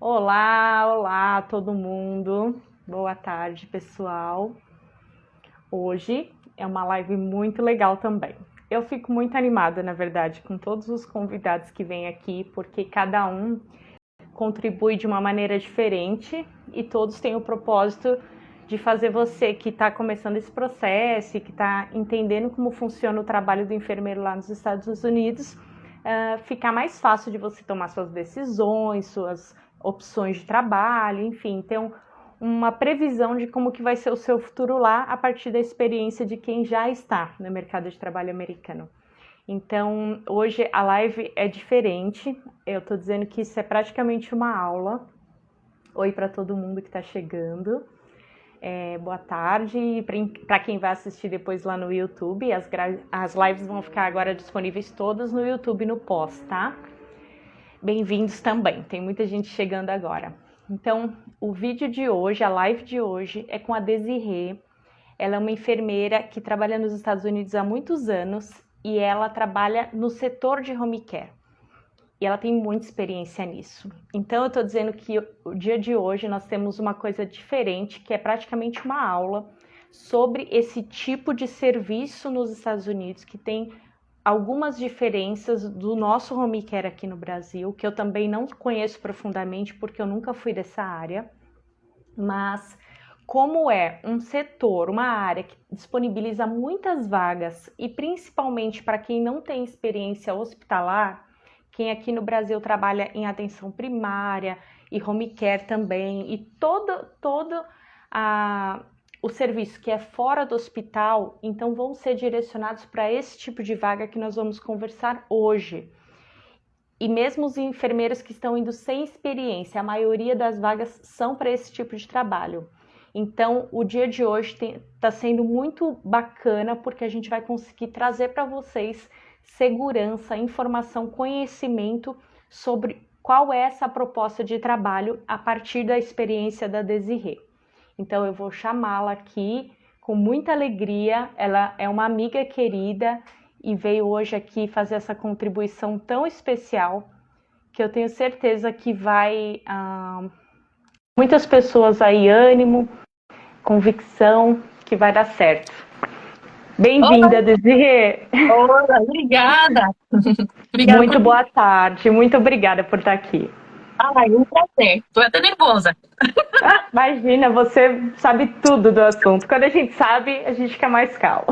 Olá todo mundo. Boa tarde, pessoal. Hoje é uma live muito legal também. Eu fico muito animada, na verdade, com todos os convidados que vêm aqui, porque cada um contribui de uma maneira diferente e todos têm o propósito de fazer você que está começando esse processo e que está entendendo como funciona o trabalho do enfermeiro lá nos Estados Unidos, ficar mais fácil de você tomar suas decisões, suas opções de trabalho, enfim, ter uma previsão de como que vai ser o seu futuro lá a partir da experiência de quem já está no mercado de trabalho americano. Então, hoje a live é diferente, eu estou dizendo que isso é praticamente uma aula. Oi para todo mundo que está chegando. Boa tarde, para quem vai assistir depois lá no YouTube, as lives vão ficar agora disponíveis todas no YouTube no pós, tá? Bem-vindos também, tem muita gente chegando agora. Então, o vídeo de hoje, a live de hoje é com a Desirê. Ela é uma enfermeira que trabalha nos Estados Unidos há muitos anos e ela trabalha no setor de home care. E ela tem muita experiência nisso. Então, eu estou dizendo que o dia de hoje nós temos uma coisa diferente, que é praticamente uma aula sobre esse tipo de serviço nos Estados Unidos, que tem algumas diferenças do nosso home care aqui no Brasil, que eu também não conheço profundamente, porque eu nunca fui dessa área, mas como é um setor, uma área que disponibiliza muitas vagas, e principalmente para quem não tem experiência hospitalar, quem aqui no Brasil trabalha em atenção primária e home care também, e todo o serviço que é fora do hospital, então vão ser direcionados para esse tipo de vaga que nós vamos conversar hoje. E mesmo os enfermeiros que estão indo sem experiência, a maioria das vagas são para esse tipo de trabalho. Então, o dia de hoje está sendo muito bacana, porque a gente vai conseguir trazer para vocês segurança, informação, conhecimento sobre qual é essa proposta de trabalho a partir da experiência da Desirê. Então, eu vou chamá-la aqui com muita alegria. Ela é uma amiga querida e veio hoje aqui fazer essa contribuição tão especial que eu tenho certeza que vai muitas pessoas aí, ânimo, convicção, que vai dar certo. Bem-vinda, Desirê! Olá, obrigada! Obrigada muito boa tarde, muito obrigada por estar aqui. Um prazer. Estou até nervosa. Imagina, você sabe tudo do assunto. Quando a gente sabe, a gente fica mais calmo.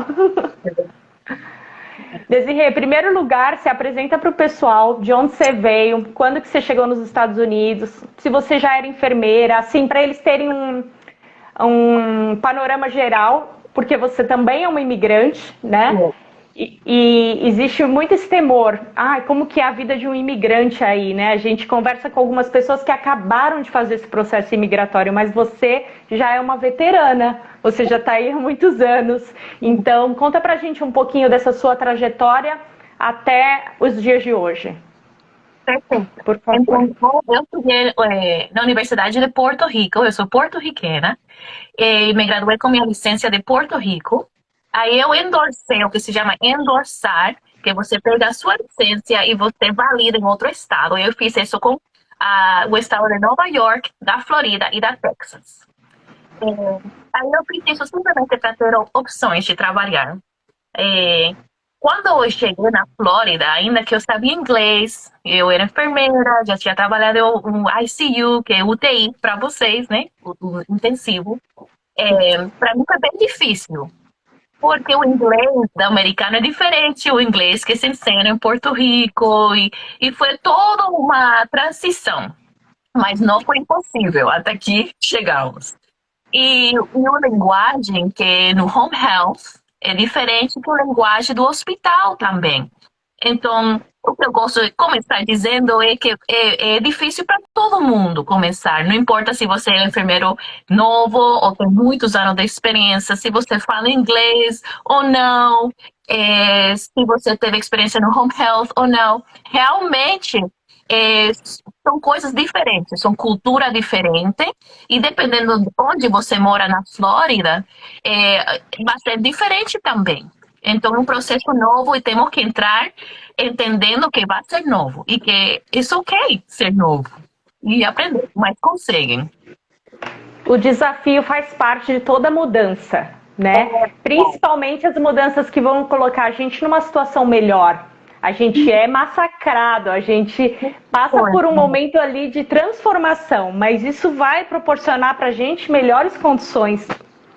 Desirê, em primeiro lugar, se apresenta para o pessoal de onde você veio, quando que você chegou nos Estados Unidos, se você já era enfermeira, assim, para eles terem um panorama geral, porque você também é uma imigrante, né? E existe muito esse temor. Como que é a vida de um imigrante aí, né? A gente conversa com algumas pessoas que acabaram de fazer esse processo imigratório, mas você já é uma veterana, você já está aí há muitos anos. Então, conta pra gente um pouquinho dessa sua trajetória até os dias de hoje. Perfeito. Por favor. Então, eu estudei na Universidade de Porto Rico, eu sou porto-riquena, e me graduei com minha licença de Porto Rico. Aí eu endorsei o que se chama endorsar, que é você pega a sua licença e você valida em outro estado. Eu fiz isso com o estado de Nova York, da Florida e da Texas. Aí eu fiz isso simplesmente para ter opções de trabalhar. Quando eu cheguei na Flórida, ainda que eu sabia inglês, eu era enfermeira, já tinha trabalhado no ICU, que é UTI para vocês, né? O intensivo. Para mim foi bem difícil. Porque o inglês do americano é diferente, o inglês que se ensina em Porto Rico, e foi toda uma transição. Mas não foi impossível, até que chegamos. E a linguagem, que no home health, é diferente da linguagem do hospital também. Então, o que eu gosto de começar dizendo é que é difícil para todo mundo começar. Não importa se você é um enfermeiro novo ou tem muitos anos de experiência, se você fala inglês ou não, se você teve experiência no home health ou não. Realmente, são coisas diferentes, são cultura diferente. E dependendo de onde você mora na Flórida, vai ser diferente também. Então, é um processo novo e temos que entrar entendendo que vai ser novo e que é ok ser novo. e aprender, mas conseguem. O desafio faz parte de toda mudança, né? Principalmente as mudanças que vão colocar a gente numa situação melhor. A gente é massacrado, a gente passa por um momento ali de transformação, mas isso vai proporcionar para a gente melhores condições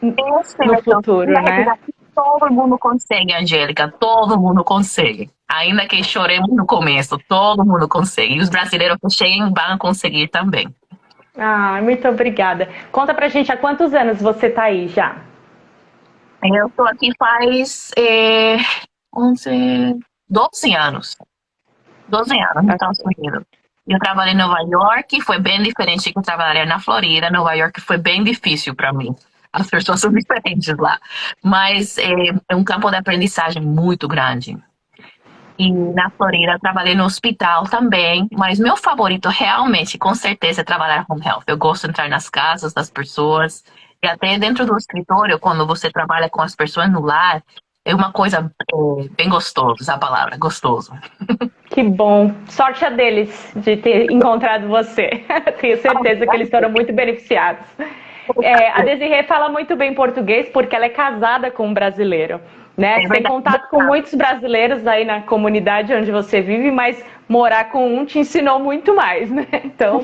no futuro, né? Todo mundo consegue, Angélica, todo mundo consegue. Ainda que choremos no começo, todo mundo consegue. E os brasileiros que cheguem vão conseguir também. Ah, muito obrigada. Conta pra gente, há quantos anos você tá aí já? Eu estou aqui faz 11, 12 anos. 12 anos nos Estados Unidos. Eu trabalhei em Nova York, foi bem diferente que eu trabalhei na Florida. Nova York foi bem difícil para mim. As pessoas são diferentes lá. Mas é um campo de aprendizagem muito grande. E na Florida eu trabalhei no hospital também, mas meu favorito realmente, com certeza, é trabalhar home health. Eu gosto de entrar nas casas das pessoas, e até dentro do escritório, quando você trabalha com as pessoas no lar, é uma coisa bem gostosa, a palavra, gostoso. Que bom. Sorte a deles de ter encontrado você. Tenho certeza que eles foram muito beneficiados. A Desirê fala muito bem português porque ela é casada com um brasileiro. Né? Você tem contato com muitos brasileiros aí na comunidade onde você vive, mas morar com um te ensinou muito mais, né? Então,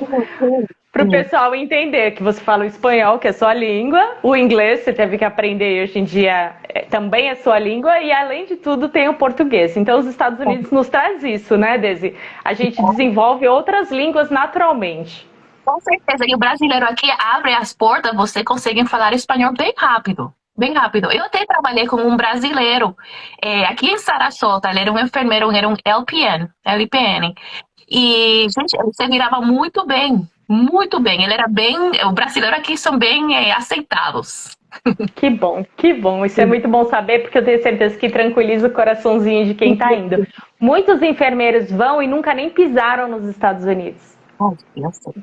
para o pessoal entender que você fala o espanhol, que é sua língua, o inglês você teve que aprender hoje em dia também é sua língua, e além de tudo tem o português. Então os Estados Unidos nos traz isso, né, Desi? A gente desenvolve outras línguas naturalmente. Com certeza, e o brasileiro aqui abre as portas, você consegue falar espanhol bem rápido. Bem rápido. Eu até trabalhei com um brasileiro aqui em Sarasota. Ele era um enfermeiro, era um LPN. E, gente, ele se virava muito bem. Muito bem. Ele era bem. Os brasileiros aqui são bem aceitados. Que bom, que bom. Isso é muito bom saber, porque eu tenho certeza que tranquiliza o coraçãozinho de quem está indo. Muitos enfermeiros vão e nunca nem pisaram nos Estados Unidos. Eu sei.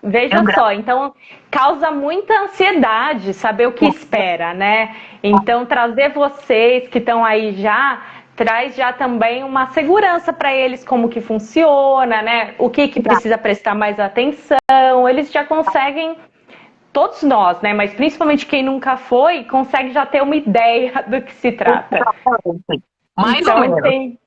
Veja só, então causa muita ansiedade saber o que espera, né? Então trazer vocês que estão aí já, traz já também uma segurança para eles como que funciona, né? O que precisa prestar mais atenção, eles já conseguem, todos nós, né? Mas principalmente quem nunca foi, consegue já ter uma ideia do que se trata. Mais então, ou menos.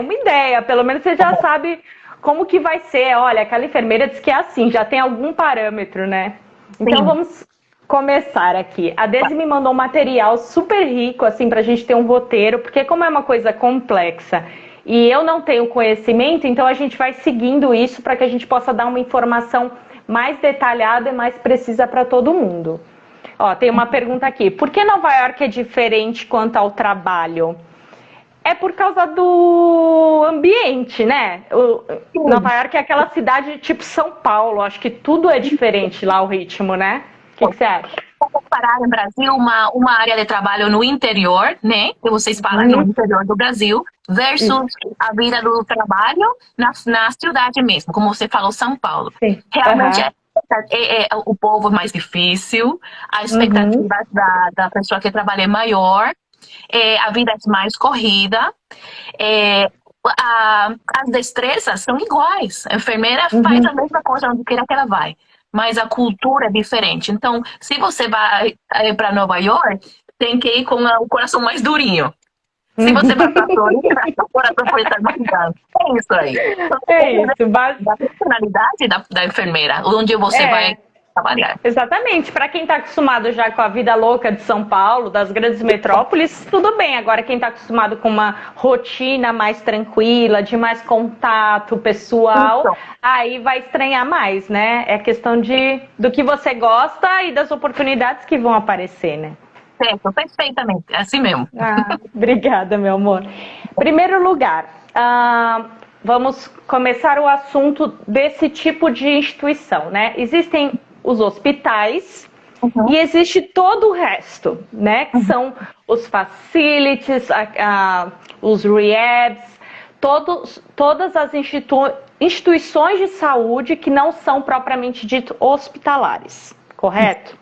Uma ideia, pelo menos você já sabe como que vai ser. Olha, aquela enfermeira diz que é assim, já tem algum parâmetro, né? Então Sim. Vamos começar aqui. A Desi me mandou um material super rico, assim, pra gente ter um roteiro, porque como é uma coisa complexa e eu não tenho conhecimento, então a gente vai seguindo isso para que a gente possa dar uma informação mais detalhada e mais precisa para todo mundo. Ó, tem uma pergunta aqui. Por que Nova York é diferente quanto ao trabalho? É por causa do ambiente, né? Nova York é aquela cidade tipo São Paulo. Acho que tudo é diferente lá, o ritmo, né? O que você acha? Comparar no Brasil uma área de trabalho no interior, né? Que vocês falam no interior do Brasil, versus a vida do trabalho na cidade mesmo, como você falou, São Paulo. Sim. Realmente o povo é mais difícil, a expectativa da pessoa que trabalha é maior. A vida é mais corrida, as destrezas são iguais. A enfermeira faz a mesma coisa onde queira que ela vai, mas a cultura é diferente. Então, se você vai para Nova York, tem que ir com o coração mais durinho. Se você vai para a Florida, o coração pode estar mais grande. É isso aí. É isso. Da personalidade da enfermeira, onde você vai trabalhar. Exatamente. Para quem está acostumado já com a vida louca de São Paulo, das grandes metrópoles, tudo bem. Agora, quem está acostumado com uma rotina mais tranquila, de mais contato pessoal, aí vai estranhar mais, né? É questão do que você gosta e das oportunidades que vão aparecer, né? Certo, perfeitamente. É assim mesmo. Obrigada, meu amor. Primeiro lugar, vamos começar o assunto desse tipo de instituição, né? Existem os hospitais e existe todo o resto, né? Que são os facilities, os rehabs, todas as instituições de saúde que não são propriamente dito hospitalares, correto?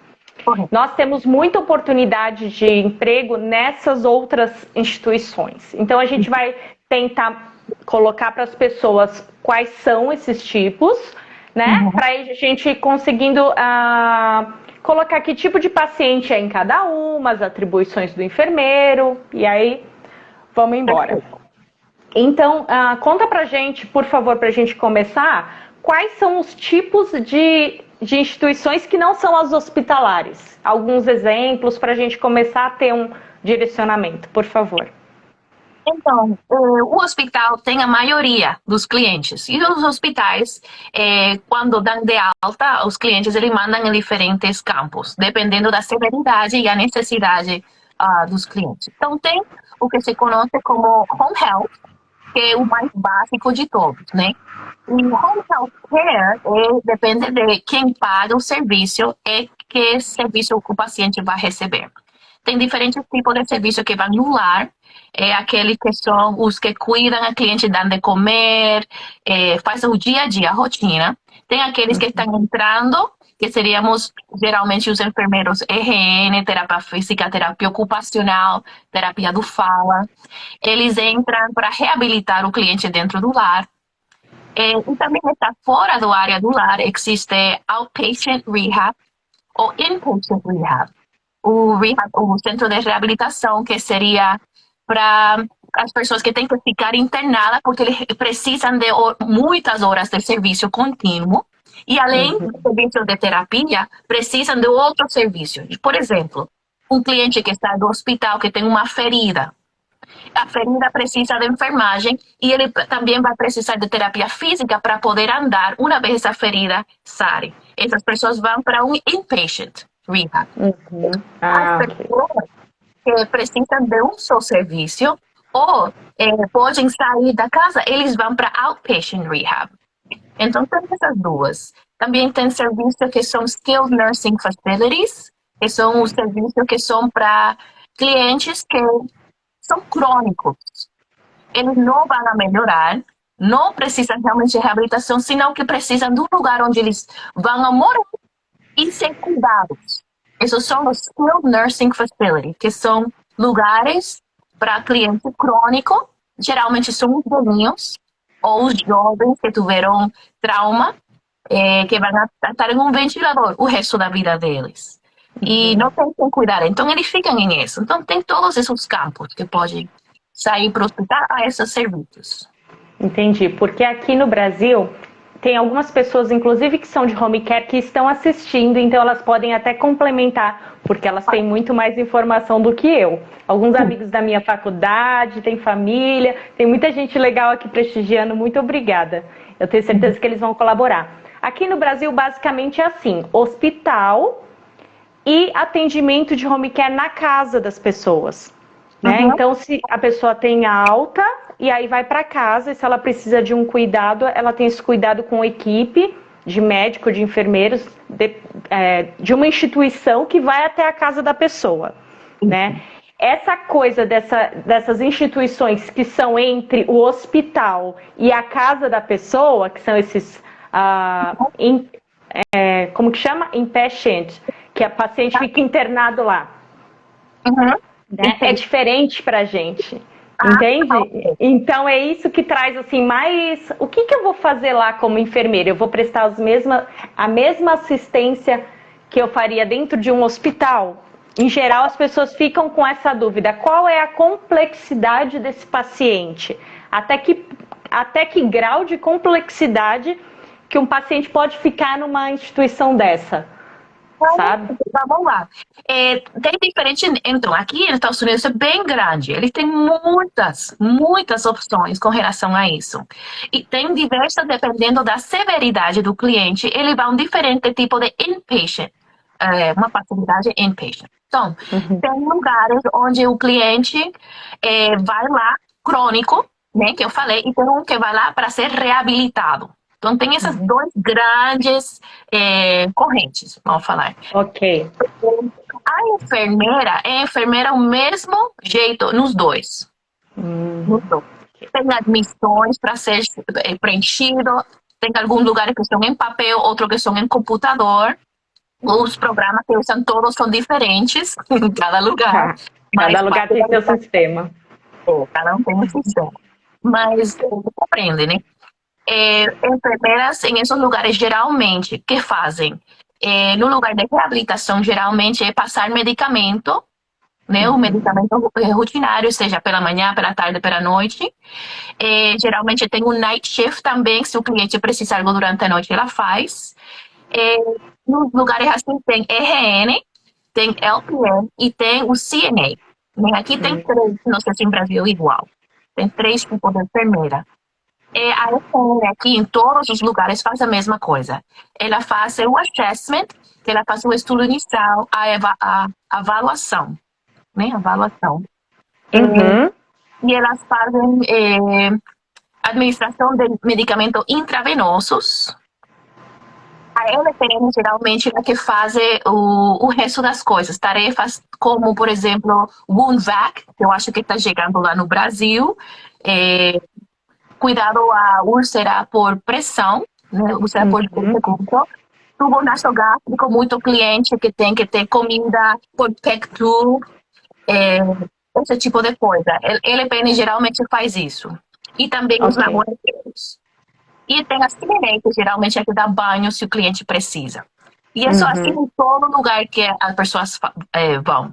Nós temos muita oportunidade de emprego nessas outras instituições. Então a gente vai tentar colocar para as pessoas quais são esses tipos, né? Para a gente conseguindo colocar que tipo de paciente é em cada uma, as atribuições do enfermeiro, e aí vamos embora. Então, conta pra gente, por favor, pra gente começar, quais são os tipos de instituições que não são as hospitalares? Alguns exemplos para a gente começar a ter um direcionamento, por favor. Então, o hospital tem a maioria dos clientes. E os hospitais, quando dão de alta, os clientes eles mandam em diferentes campos, dependendo da severidade e a necessidade dos clientes. Então, tem o que se conhece como home health, que é o mais básico de todos, né? E home health care depende de quem paga o serviço e que serviço o paciente vai receber. Tem diferentes tipos de serviço que vão no lar, aqueles que são os que cuidam a cliente, dão de comer, fazem o dia a dia, a rotina. Tem aqueles que estão entrando, que seríamos geralmente os enfermeiros RN, terapia física, terapia ocupacional, terapia do fala. Eles entram para reabilitar o cliente dentro do lar. E também está fora da área do lar, existe outpatient rehab ou inpatient rehab. O centro de reabilitação, que seria para as pessoas que têm que ficar internadas porque eles precisam de muitas horas de serviço contínuo e além do serviço de terapia, precisam de outros serviços. Por exemplo, um cliente que está no hospital que tem uma ferida, a ferida precisa de enfermagem e ele também vai precisar de terapia física para poder andar uma vez a ferida sare. Essas pessoas vão para um inpatient rehab. As pessoas que precisam de um só serviço ou podem sair da casa, eles vão para outpatient rehab. Então, tem essas duas. Também tem serviços que são skilled nursing facilities, que são os serviços que são para clientes que são crônicos. Eles não vão melhorar, não precisam realmente de reabilitação, senão que precisam de um lugar onde eles vão morar e ser cuidados. Esses são os skilled nursing facilities, que são lugares para cliente crônico, geralmente são os velhinhos ou os jovens que tiveram trauma, que vão estar em um ventilador o resto da vida deles. E não tem quem cuidar, então eles ficam nisso. Então tem todos esses campos que podem sair para o hospital a esses serviços. Entendi, porque aqui no Brasil tem algumas pessoas, inclusive que são de home care, que estão assistindo, então elas podem até complementar, porque elas têm muito mais informação do que eu. Alguns amigos da minha faculdade, tem família, tem muita gente legal aqui prestigiando, muito obrigada. Eu tenho certeza que eles vão colaborar. Aqui no Brasil, basicamente é assim, hospital e atendimento de home care na casa das pessoas. Né? Então, se a pessoa tem alta e aí vai para casa, e se ela precisa de um cuidado, ela tem esse cuidado com equipe de médico, de enfermeiros, de uma instituição que vai até a casa da pessoa. Né? Essa coisa dessas instituições que são entre o hospital e a casa da pessoa, que são esses, como que chama? Inpatient, que a paciente fica internado lá. Né? É diferente pra gente, entende? Então é isso que traz assim mais... O que eu vou fazer lá como enfermeira? Eu vou prestar a mesma assistência que eu faria dentro de um hospital? Em geral, as pessoas ficam com essa dúvida. Qual é a complexidade desse paciente? Até que grau de complexidade que um paciente pode ficar numa instituição dessa? Sabe? Vamos lá. Tem diferente. Então, aqui nos Estados Unidos é bem grande. Ele tem muitas opções com relação a isso. E tem diversas, dependendo da severidade do cliente, ele vai um diferente tipo de inpatient. Uma facilidade inpatient. Então, tem lugares onde o cliente vai lá, crônico, né, que eu falei, e tem um que vai lá para ser reabilitado. Então, tem essas duas grandes correntes, vamos falar. Ok. A enfermeira é enfermeira o mesmo jeito nos dois. Nos dois. Tem admissões para ser preenchido, tem alguns lugares que são em papel, outros que são em computador. Os programas que usam todos são diferentes em cada lugar. Cada lugar tem seu sistema. Cada um tem um sistema. Mas compreende, né? enfermeras em esses lugares geralmente, que fazem? No lugar de reabilitação, geralmente é passar medicamento, né? O medicamento rotinário, seja pela manhã, pela tarde, pela noite. Geralmente tem um night shift também, se o cliente precisa algo durante a noite, ela faz. Nos lugares assim tem RN, tem LPN e tem o CNA. Né? Aqui tem três, não sei se em Brasil é igual. Tem três tipos de enfermeira. A enfermeira aqui em todos os lugares faz a mesma coisa. Ela faz o assessment, que ela faz o estudo inicial, a avaliação. Né? Avaliação. E elas fazem administração de medicamentos intravenosos. A LPN geralmente é a que faz o resto das coisas. Tarefas como, por exemplo, Wound Vac, que eu acho que está chegando lá no Brasil. Cuidado à úlcera por pressão, né? Úlcera por pergunto. Tubo nasogástrico, muito cliente que tem que ter comida por PEC-tube, esse tipo de coisa. LPN geralmente faz isso. E também os laboratórios. E tem as CNA, que geralmente é que dá banho se o cliente precisa. E é só assim em todo lugar que as pessoas vão.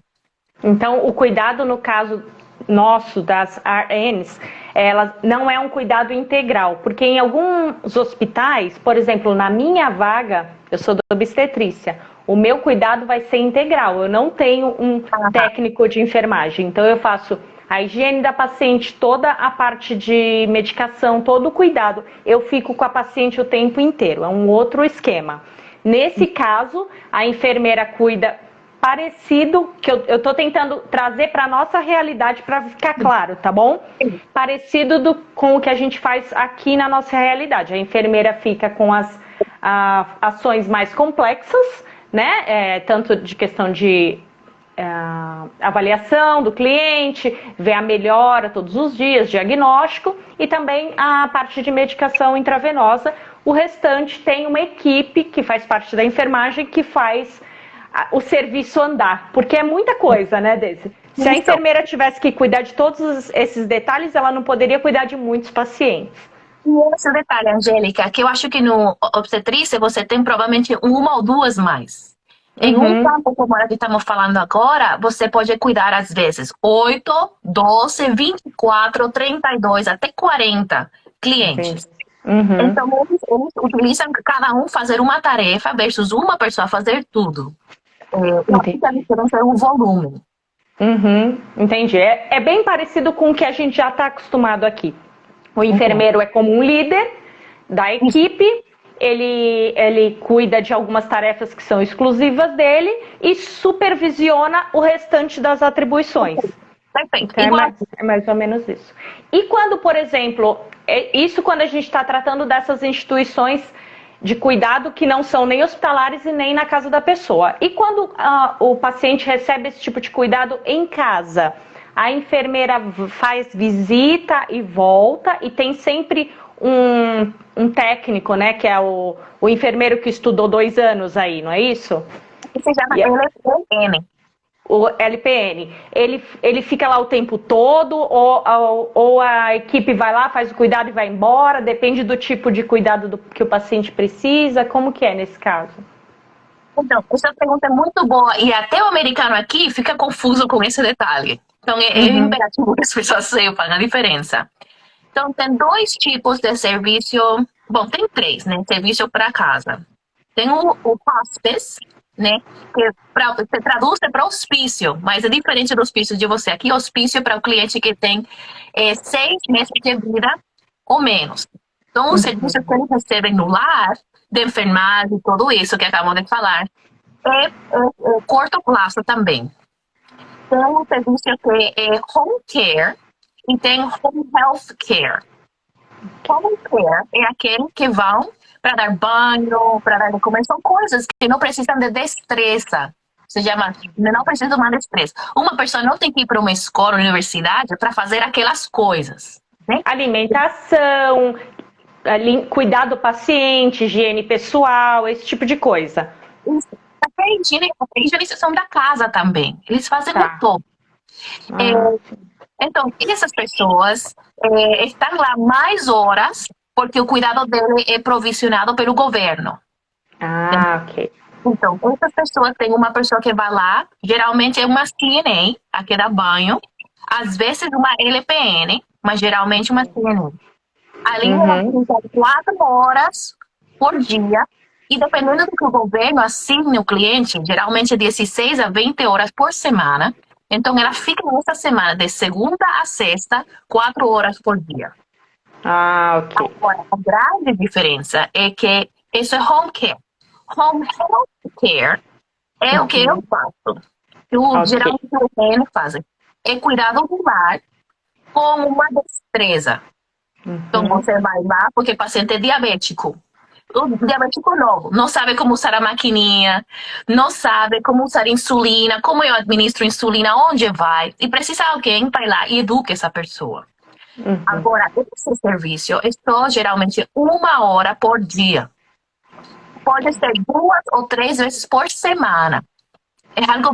Então, o cuidado, no caso nosso, das RNs, ela não é um cuidado integral, porque em alguns hospitais, por exemplo, na minha vaga, eu sou da obstetrícia, o meu cuidado vai ser integral, eu não tenho um técnico de enfermagem, então eu faço a higiene da paciente, toda a parte de medicação, todo o cuidado, eu fico com a paciente o tempo inteiro, é um outro esquema. Nesse caso, a enfermeira cuida parecido, que eu estou tentando trazer para a nossa realidade para ficar claro, tá bom? Parecido com o que a gente faz aqui na nossa realidade. A enfermeira fica com as ações mais complexas, né? Tanto de questão de avaliação do cliente, ver a melhora todos os dias, diagnóstico, e também a parte de medicação intravenosa. O restante tem uma equipe que faz parte da enfermagem que faz o serviço andar, porque é muita coisa, né, Deise? Se a enfermeira tivesse que cuidar de todos esses detalhes, ela não poderia cuidar de muitos pacientes. E esse detalhe, Angélica, que eu acho que no obstetrícia você tem provavelmente uma ou duas mais. Em um campo como a que estamos falando agora, você pode cuidar às vezes 8, 12, 24, 32, até 40 clientes. Então, eles utilizam cada um fazer uma tarefa versus uma pessoa fazer tudo. A diferença é o volume. Entendi. É bem parecido com o que a gente já está acostumado aqui. O enfermeiro é como um líder da equipe, ele cuida de algumas tarefas que são exclusivas dele e supervisiona o restante das atribuições. Perfeito. Então, é mais ou menos isso. E quando, por exemplo, isso quando a gente está tratando dessas instituições de cuidado que não são nem hospitalares e nem na casa da pessoa. E quando o paciente recebe esse tipo de cuidado em casa, a enfermeira faz visita e volta e tem sempre um técnico, né, que é o enfermeiro que estudou 2 anos aí, não é isso? Isso se chama LPN. O LPN, ele fica lá o tempo todo ou a equipe vai lá, faz o cuidado e vai embora? Depende do tipo de cuidado que o paciente precisa? Como que é nesse caso? Então, essa pergunta é muito boa e até o americano aqui fica confuso com esse detalhe. Então, é imperativo que as pessoas saibam a diferença. Então, tem 2 tipos de serviço, bom, tem 3, né? Serviço para casa. Tem o hospice, né? Que se traduz para hospício, mas é diferente do hospício de você. Aqui, hospício é para o cliente que tem 6 meses de vida ou menos. Então, os serviços que eles recebem no lar, de enfermagem, tudo isso que acabamos de falar, é curto prazo também. Tem um serviço que é home care e tem home health care. Home care é aquele que vão para dar banho, para dar de comer, são coisas que não precisam de destreza. Se chama, não precisa de uma destreza. Uma pessoa não tem que ir para uma escola, universidade, para fazer aquelas coisas. Né? Alimentação, cuidar do paciente, higiene pessoal, esse tipo de coisa. Isso. Até a higienização da casa também. Eles fazem com todo. Então, essas pessoas estão lá mais horas porque o cuidado dele é provisionado pelo governo. Ah, ok. Então, essas pessoas têm uma pessoa que vai lá, geralmente é uma CNA, a que dá banho, às vezes uma LPN, mas geralmente uma CNA. Ali ela Uhum. fica 4 horas por dia, e dependendo do que o governo assigne o cliente, geralmente 16 a 20 horas por semana. Então, ela fica nessa semana, de segunda a sexta, 4 horas por dia. Ah, ok. Agora, a grande diferença é que isso é home care. Home health care é o que eu Uhum. faço. Que Ok. geralmente os PN fazem. É cuidado do lar com uma destreza. Então, Uhum. você vai lá porque o paciente é diabético. O diabético novo, não sabe como usar a maquininha, não sabe como usar insulina, como eu administro insulina, onde vai. E precisa alguém para ir lá e eduque essa pessoa. Uhum. Agora, esse serviço é só geralmente 1 hora por dia. Pode ser 2 ou 3 vezes por semana. É algo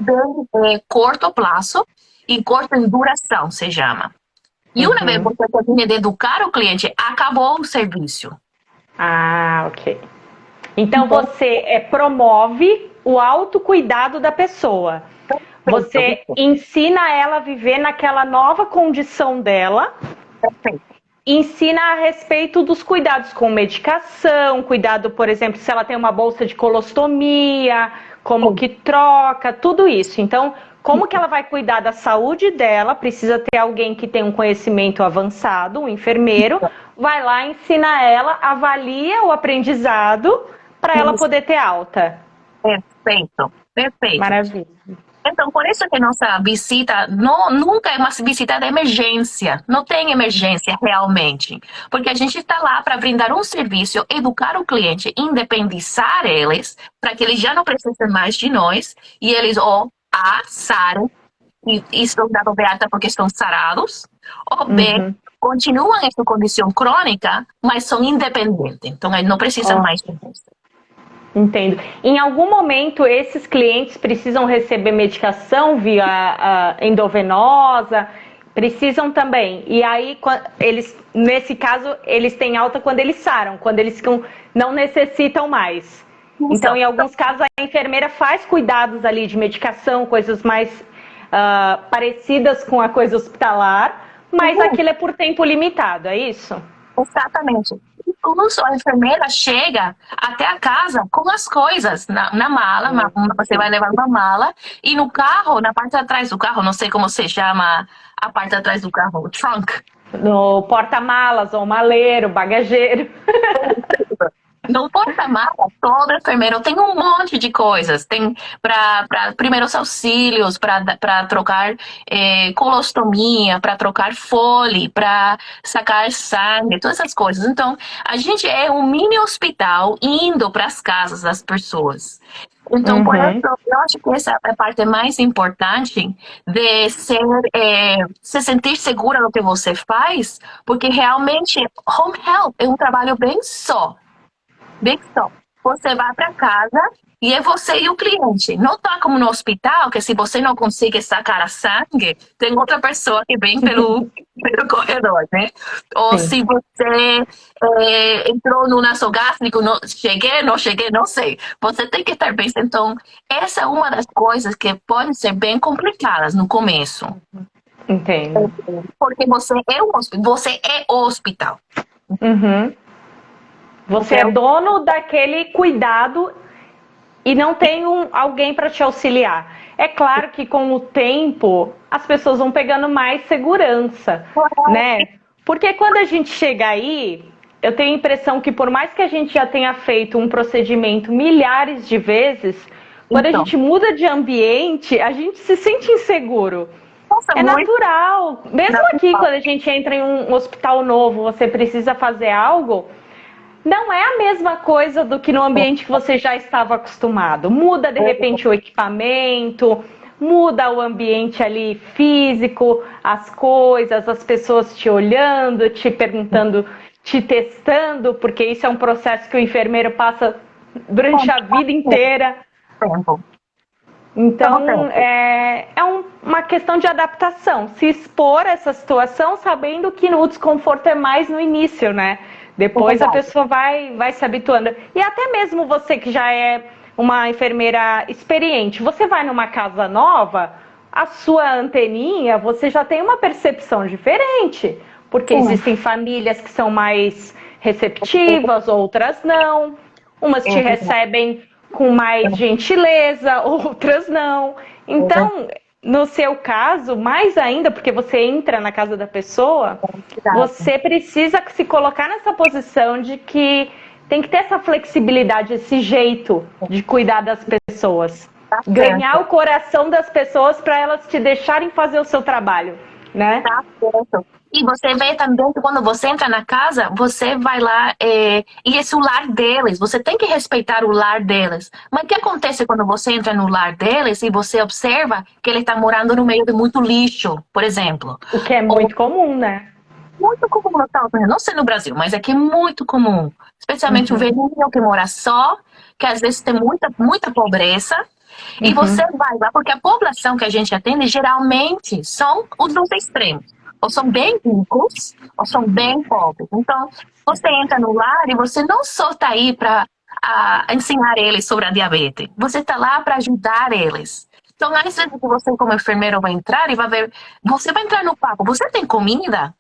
bem curto prazo e curto em duração, se chama. E uma vez Uhum. você termina de educar o cliente, acabou o serviço. Ah, ok. Então Então, você promove o autocuidado da pessoa. perfeito, Você ensina ela a viver naquela nova condição dela, perfeito. ensina a respeito dos cuidados com medicação, cuidado, por exemplo, se ela tem uma bolsa de colostomia, como que troca, tudo isso. Então, como que ela vai cuidar da saúde dela? Precisa ter alguém que tem um conhecimento avançado, um enfermeiro, vai lá, ensina ela, avalia o aprendizado para ela Isso, poder ter alta. perfeito, perfeito. Maravilha. Então, por isso que nossa visita nunca é uma visita de emergência. Não tem emergência realmente. Porque a gente está lá para brindar um serviço, educar o cliente, independizar eles, para que eles já não precisem mais de nós. E eles, ou A, sarem, e estão dando de alta porque estão sarados. Ou B, Uhum. continuam essa condição crônica, mas são independentes. Então, eles não precisam Ó, mais de nós. entendo. Em algum momento, esses clientes precisam receber medicação via endovenosa, precisam também. E aí, eles, nesse caso, eles têm alta quando eles saram, quando eles não necessitam mais. Então, Isso. em alguns casos, a enfermeira faz cuidados ali de medicação, coisas mais parecidas com a coisa hospitalar, mas Uhum. aquilo é por tempo limitado, é isso? Exatamente. Incluso a enfermeira chega até a casa com as coisas na mala, você vai levar uma mala, e no carro, na parte de trás do carro, não sei como se chama a parte de trás do carro, o trunk. No porta-malas ou maleiro, bagageiro. No porta-mala, todo enfermeiro tem um monte de coisas. Tem para primeiros auxílios, para trocar colostomia, para trocar fole, para sacar sangue, todas essas coisas. Então, a gente é um mini hospital indo para as casas das pessoas. Então, por isso, Uhum, eu acho que essa é a parte mais importante de se sentir segura no que você faz, porque realmente home health é um trabalho bem só. Bem só. Você vai para casa e é você e o cliente. Não tá como no hospital, que se você não consegue sacar a sangue, tem outra pessoa que vem pelo corredor, né? Ou sim. se você entrou no nasogástrico, não cheguei, não sei. Você tem que estar bem. Então, essa é uma das coisas que podem ser bem complicadas no começo. Entendo. Porque você é o hospital. Uhum. Você é Então, dono daquele cuidado e não tem alguém para te auxiliar. É claro que com o tempo as pessoas vão pegando mais segurança, né? Porque quando a gente chega aí, eu tenho a impressão que por mais que a gente já tenha feito um procedimento milhares de vezes, quando a então, gente muda de ambiente, a gente se sente inseguro. nossa, É muito natural. Mesmo aqui, natural. quando a gente entra em um hospital novo, você precisa fazer algo, não é a mesma coisa do que no ambiente que você já estava acostumado. Muda de repente o equipamento, muda o ambiente ali físico, as coisas, as pessoas te olhando, te perguntando, te testando, porque isso é um processo que o enfermeiro passa durante a vida inteira. Tempo. Todo Então, tempo. uma questão de adaptação. Se expor a essa situação sabendo que o desconforto é mais no início, né? É Depois a verdade. pessoa vai se habituando. E até mesmo você que já é uma enfermeira experiente, você vai numa casa nova, a sua anteninha, você já tem uma percepção diferente. Porque Sim, existem famílias que são mais receptivas, outras não. Umas é te verdade. recebem com mais gentileza, outras não. É Então, no seu caso, mais ainda, porque você entra na casa da pessoa, verdade. você precisa se colocar nessa posição de que tem que ter essa flexibilidade, esse jeito de cuidar das pessoas. Tá Ganhar certo. o coração das pessoas para elas te deixarem fazer o seu trabalho, né? Tá certo. E você vê também que quando você entra na casa, você vai lá, e esse é o lar deles, você tem que respeitar o lar deles. Mas o que acontece quando você entra no lar deles e você observa que ele está morando no meio de muito lixo, por exemplo? O que é Ou muito comum, né? muito comum nos Estados Unidos, não sei no Brasil, mas aqui é muito comum. Especialmente o Uhum, velhinho que mora só, que às vezes tem muita pobreza. E você uhum, vai lá, porque a população que a gente atende geralmente são os dois extremos. Ou são bem ricos, ou são bem pobres. Então, você entra no lar e você não só está aí para ensinar eles sobre a diabetes. Você está lá para ajudar eles. Então, às vezes que você, como enfermeiro, vai entrar e vai ver. Você vai entrar no papo. Você tem comida?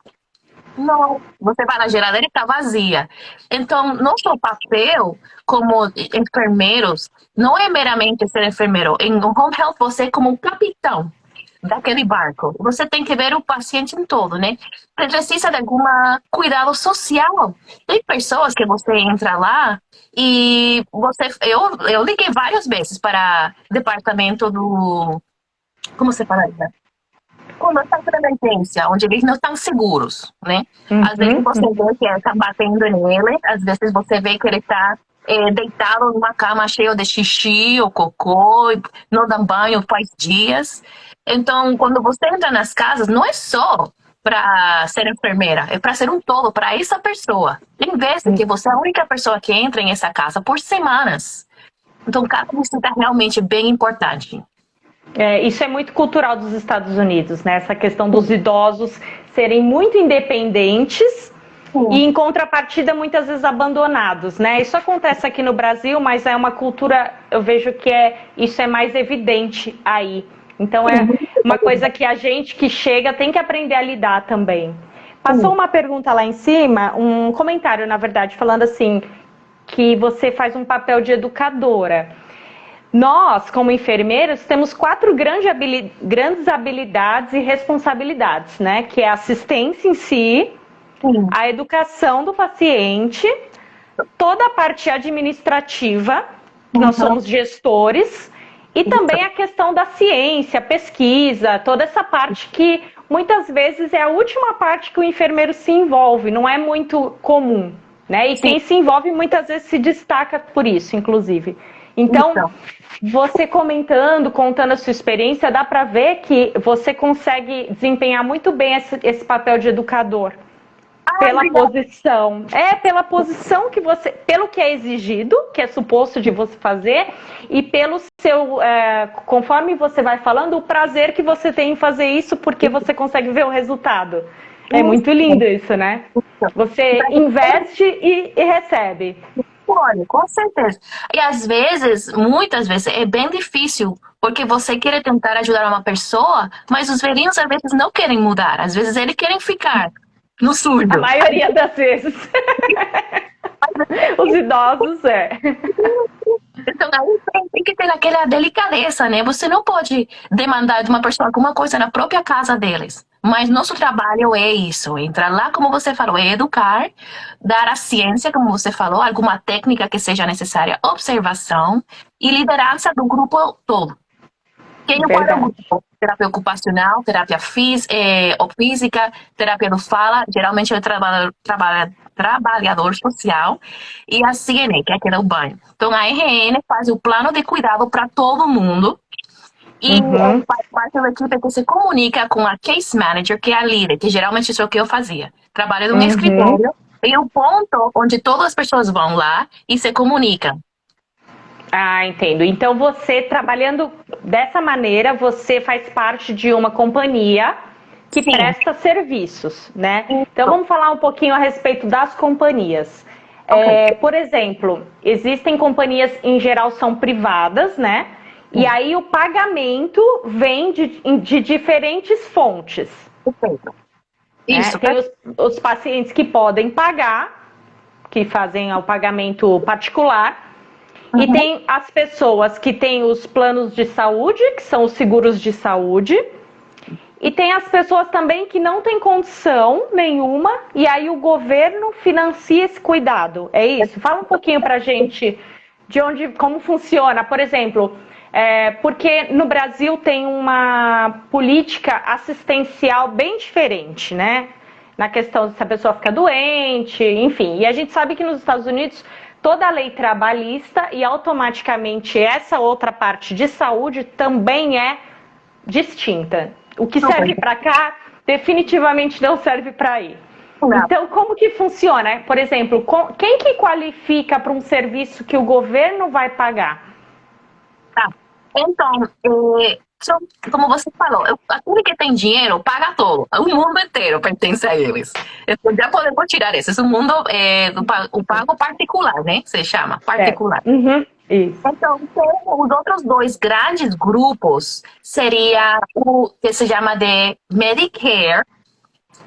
Não, você vai na geladeira e está vazia. Então, nosso papel como enfermeiros não é meramente ser enfermeiro. Em home health, você é como um capitão daquele barco. Você tem que ver o paciente em todo, né? Precisa de algum cuidado social. Tem pessoas que você entra lá e eu liguei várias vezes para o departamento do, como você fala? Quando está em emergência, onde eles não estão seguros, né? Às vezes uhum, você vê que está batendo nele, às vezes você vê que ele está deitado numa cama cheia de xixi ou cocô, não dá banho faz dias. Então, quando você entra nas casas, não é só para ser enfermeira, é para ser um todo para essa pessoa. Tem vezes que você é a única pessoa que entra em essa casa por semanas. Então, cada visita é realmente bem importante. isso é muito cultural dos Estados Unidos, né? Essa questão dos idosos serem muito independentes e, Sim, em contrapartida, muitas vezes abandonados, né? Isso acontece aqui no Brasil, mas é uma cultura, eu vejo que isso é mais evidente aí. Então, é uma coisa que a gente que chega tem que aprender a lidar também. Passou sim, uma pergunta lá em cima, um comentário, na verdade, falando assim, que você faz um papel de educadora. Nós, como enfermeiros, temos quatro grandes habilidades e responsabilidades, né? Que é a assistência em si, sim. a educação do paciente, toda a parte administrativa, que nós Uhum. somos gestores, e também a questão da ciência, pesquisa, toda essa parte que muitas vezes é a última parte que o enfermeiro se envolve, não é muito comum, né? E Sim, quem se envolve muitas vezes se destaca por isso, inclusive. Então, então. você comentando, contando a sua experiência, dá para ver que você consegue desempenhar muito bem esse papel de educador Ah, pela obrigada. posição. Pela posição que você. Pelo que é exigido, que é suposto de você fazer, e pelo seu. Conforme você vai falando, o prazer que você tem em fazer isso, porque você consegue ver o resultado. É muito lindo isso, né? Você investe e recebe. Olha, com certeza. E às vezes, muitas vezes, é bem difícil, porque você quer tentar ajudar uma pessoa, mas os velhinhos às vezes não querem mudar, às vezes eles querem ficar no A surdo. maioria das vezes. Os idosos, Então, aí tem que ter aquela delicadeza, né? Você não pode demandar de uma pessoa alguma coisa na própria casa deles. Mas nosso trabalho é isso, entrar lá, como você falou, é educar, dar a ciência, como você falou, alguma técnica que seja necessária, observação e liderança do grupo todo. Qual é o verdade. grupo? Terapia ocupacional, terapia física, terapia do fala, geralmente é o trabalhador social, e a CNE, que é aquele é o banho. Então, a RN faz o plano de cuidado para todo mundo, e Uhum, faz parte da equipe que se comunica com a case manager, que é a líder, que geralmente isso é o que eu fazia. Trabalho num uhum. escritório, e o ponto onde todas as pessoas vão lá e se comunicam. Ah, entendo. Então você trabalhando dessa maneira, você faz parte de uma companhia que Sim. presta serviços, né? Então vamos falar um pouquinho a respeito das companhias. Ok. Por exemplo, existem companhias em geral são privadas, né? E aí o pagamento vem de diferentes fontes. Perfeito. Né? Isso, Tem os pacientes que podem pagar, que fazem o pagamento particular, e Uhum. tem as pessoas que têm os planos de saúde, que são os seguros de saúde, e tem as pessoas também que não têm condição nenhuma, e aí o governo financia esse cuidado. É isso? Fala um pouquinho pra gente de onde, como funciona. Por exemplo, porque no Brasil tem uma política assistencial bem diferente, né? Na questão de se a pessoa fica doente, enfim. E a gente sabe que nos Estados Unidos toda a lei trabalhista e automaticamente essa outra parte de saúde também é distinta. O que serve para cá definitivamente não serve para aí. Então, como que funciona? Por exemplo, quem que qualifica para um serviço que o governo vai pagar? Tá. Então, como você falou, aquele que tem dinheiro paga todo. O mundo inteiro pertence a eles. Então, já podemos tirar isso. Esse é o mundo o pago particular, né? Se chama particular. Uhum, isso. Então, os outros dois grandes grupos seria o que se chama de Medicare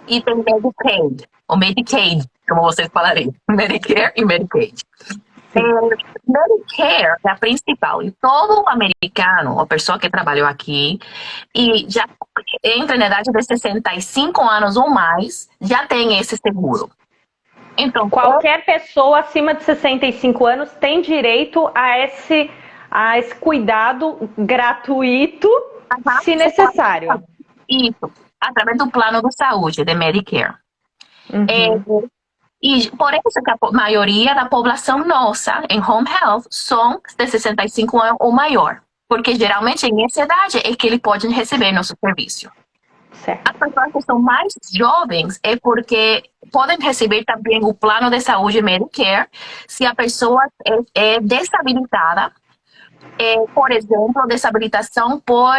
e tem Medicaid, ou Medicaid, como vocês falariam. Medicare e Medicaid. Medicare é a principal. E todo americano, ou pessoa que trabalhou aqui, e já entra na idade de 65 anos ou mais, já tem esse seguro. Então, qualquer pessoa acima de 65 anos tem direito a esse cuidado gratuito, se necessário. Isso, através do plano de saúde, de Medicare. Uhum. E por isso que a maioria da população nossa em home health são de 65 anos ou maior. Porque geralmente nessa idade é que eles podem receber nosso serviço. Certo. As pessoas que são mais jovens é porque podem receber também o plano de saúde Medicare se a pessoa é desabilitada. Por exemplo, desabilitação por,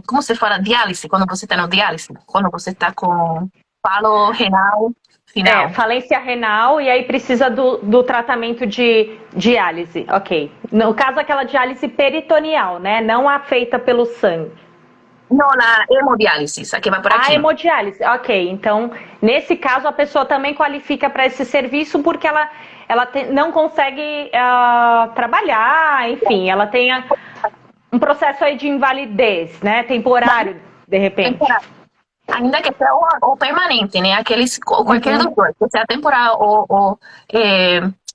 como se fala, diálise, quando você está no diálise, quando você está com falo renal final. Falência renal e aí precisa do tratamento de diálise, ok. No caso, aquela diálise peritoneal, né? Não a feita pelo sangue. Não, na hemodiálise, que vai por aqui. Hemodiálise, ok. Então, nesse caso, a pessoa também qualifica para esse serviço porque ela não consegue trabalhar, enfim, ela tem um processo aí de invalidez, né? Temporário, de repente. Ainda que seja ou permanente, né? Qualquer dos dois, que seja temporário ou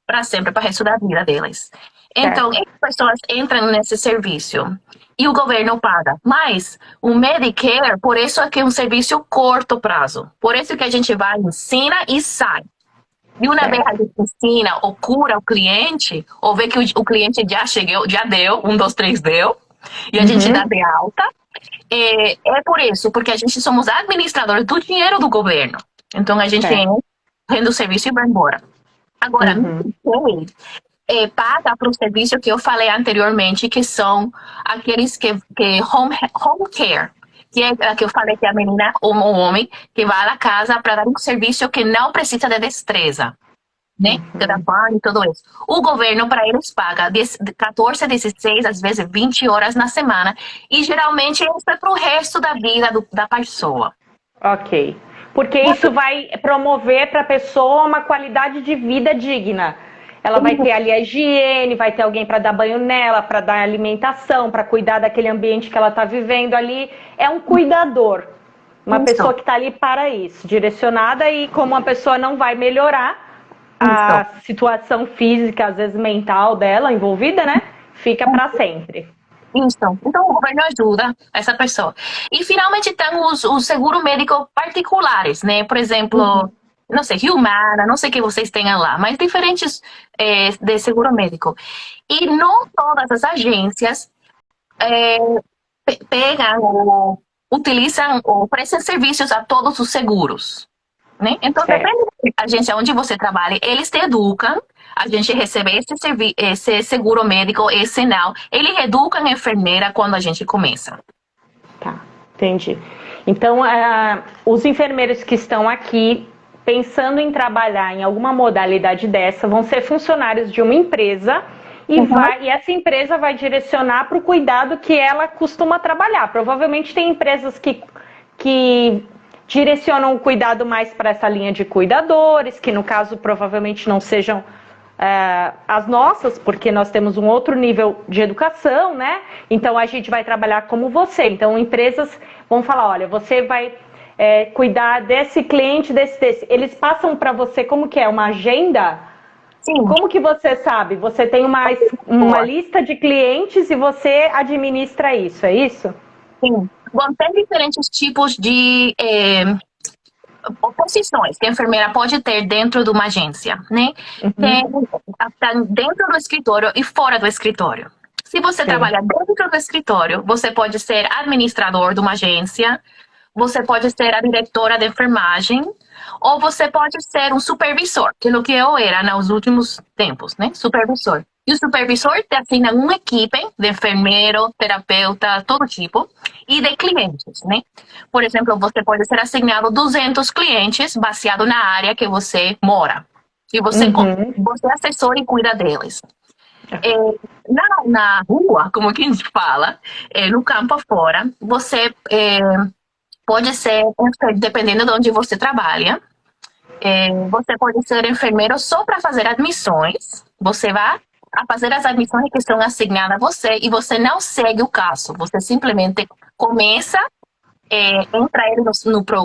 para sempre, para o resto da vida deles. Então, as pessoas entram nesse serviço e o governo paga. Mas o Medicare, por isso é que é um serviço curto prazo. Por isso que a gente vai, ensina e sai. E uma vez a gente ensina ou cura o cliente, ou vê que o cliente já chegou, já deu, 1, 2, 3 deu, e a gente dá de alta. É por isso, porque a gente somos administradores do dinheiro do governo. Então a gente rende o serviço e vai embora. Agora, paga para o serviço que eu falei anteriormente, que são aqueles que home care, que é a que eu falei que a menina ou o homem que vai à casa para dar um serviço que não precisa de destreza, né? Trabalho e tudo isso. O governo, para eles, paga 14, 16, às vezes 20 horas na semana, e geralmente isso é para o resto da vida da pessoa. Ok. Porque isso vai promover para a pessoa uma qualidade de vida digna. Ela vai ter ali a higiene, vai ter alguém para dar banho nela, para dar alimentação, para cuidar daquele ambiente que ela está vivendo ali. É um cuidador, uma pessoa que está ali para isso, direcionada, e como a pessoa não vai melhorar a situação física, às vezes mental dela envolvida, né? Fica para sempre. Isso. Então o governo ajuda essa pessoa. E finalmente tem os seguros médicos particulares, né? Por exemplo, não sei, Humana, não sei o que vocês tenham lá, mas diferentes de seguro médico. E não todas as agências pegam ou utilizam ou prestam serviços a todos os seguros, né? Então, depende da agência onde você trabalha, eles te educam, a gente recebe esse seguro médico, esse não. Eles educam a enfermeira quando a gente começa. Tá. Entendi. Então, os enfermeiros que estão aqui pensando em trabalhar em alguma modalidade dessa vão ser funcionários de uma empresa e essa empresa vai direcionar para o cuidado que ela costuma trabalhar. Provavelmente tem empresas que direcionam o cuidado mais para essa linha de cuidadores, que no caso provavelmente não sejam as nossas, porque nós temos um outro nível de educação, né? Então a gente vai trabalhar como você. Então empresas vão falar, olha, você vai cuidar desse cliente, desse. Eles passam para você como que é uma agenda? Sim. Como que você sabe? Você tem uma lista de clientes e você administra isso, é isso? Sim. Bom, tem diferentes tipos de posições que a enfermeira pode ter dentro de uma agência, né? Tem dentro do escritório e fora do escritório. Se você trabalha dentro do escritório, você pode ser administrador de uma agência, você pode ser a diretora de enfermagem, ou você pode ser um supervisor, que é o que eu era nos últimos tempos, né? Supervisor. E o supervisor te assigna uma equipe de enfermeiro, terapeuta, todo tipo, e de clientes, né? Por exemplo, você pode ser assignado 200 clientes baseado na área que você mora. E você assessora e cuida deles. Na rua, como que a gente fala, no campo afora, você pode ser, dependendo de onde você trabalha, você pode ser enfermeiro só para fazer admissões. Você vai a fazer as admissões que são assignadas a você e você não segue o caso. Você simplesmente começa, entra ele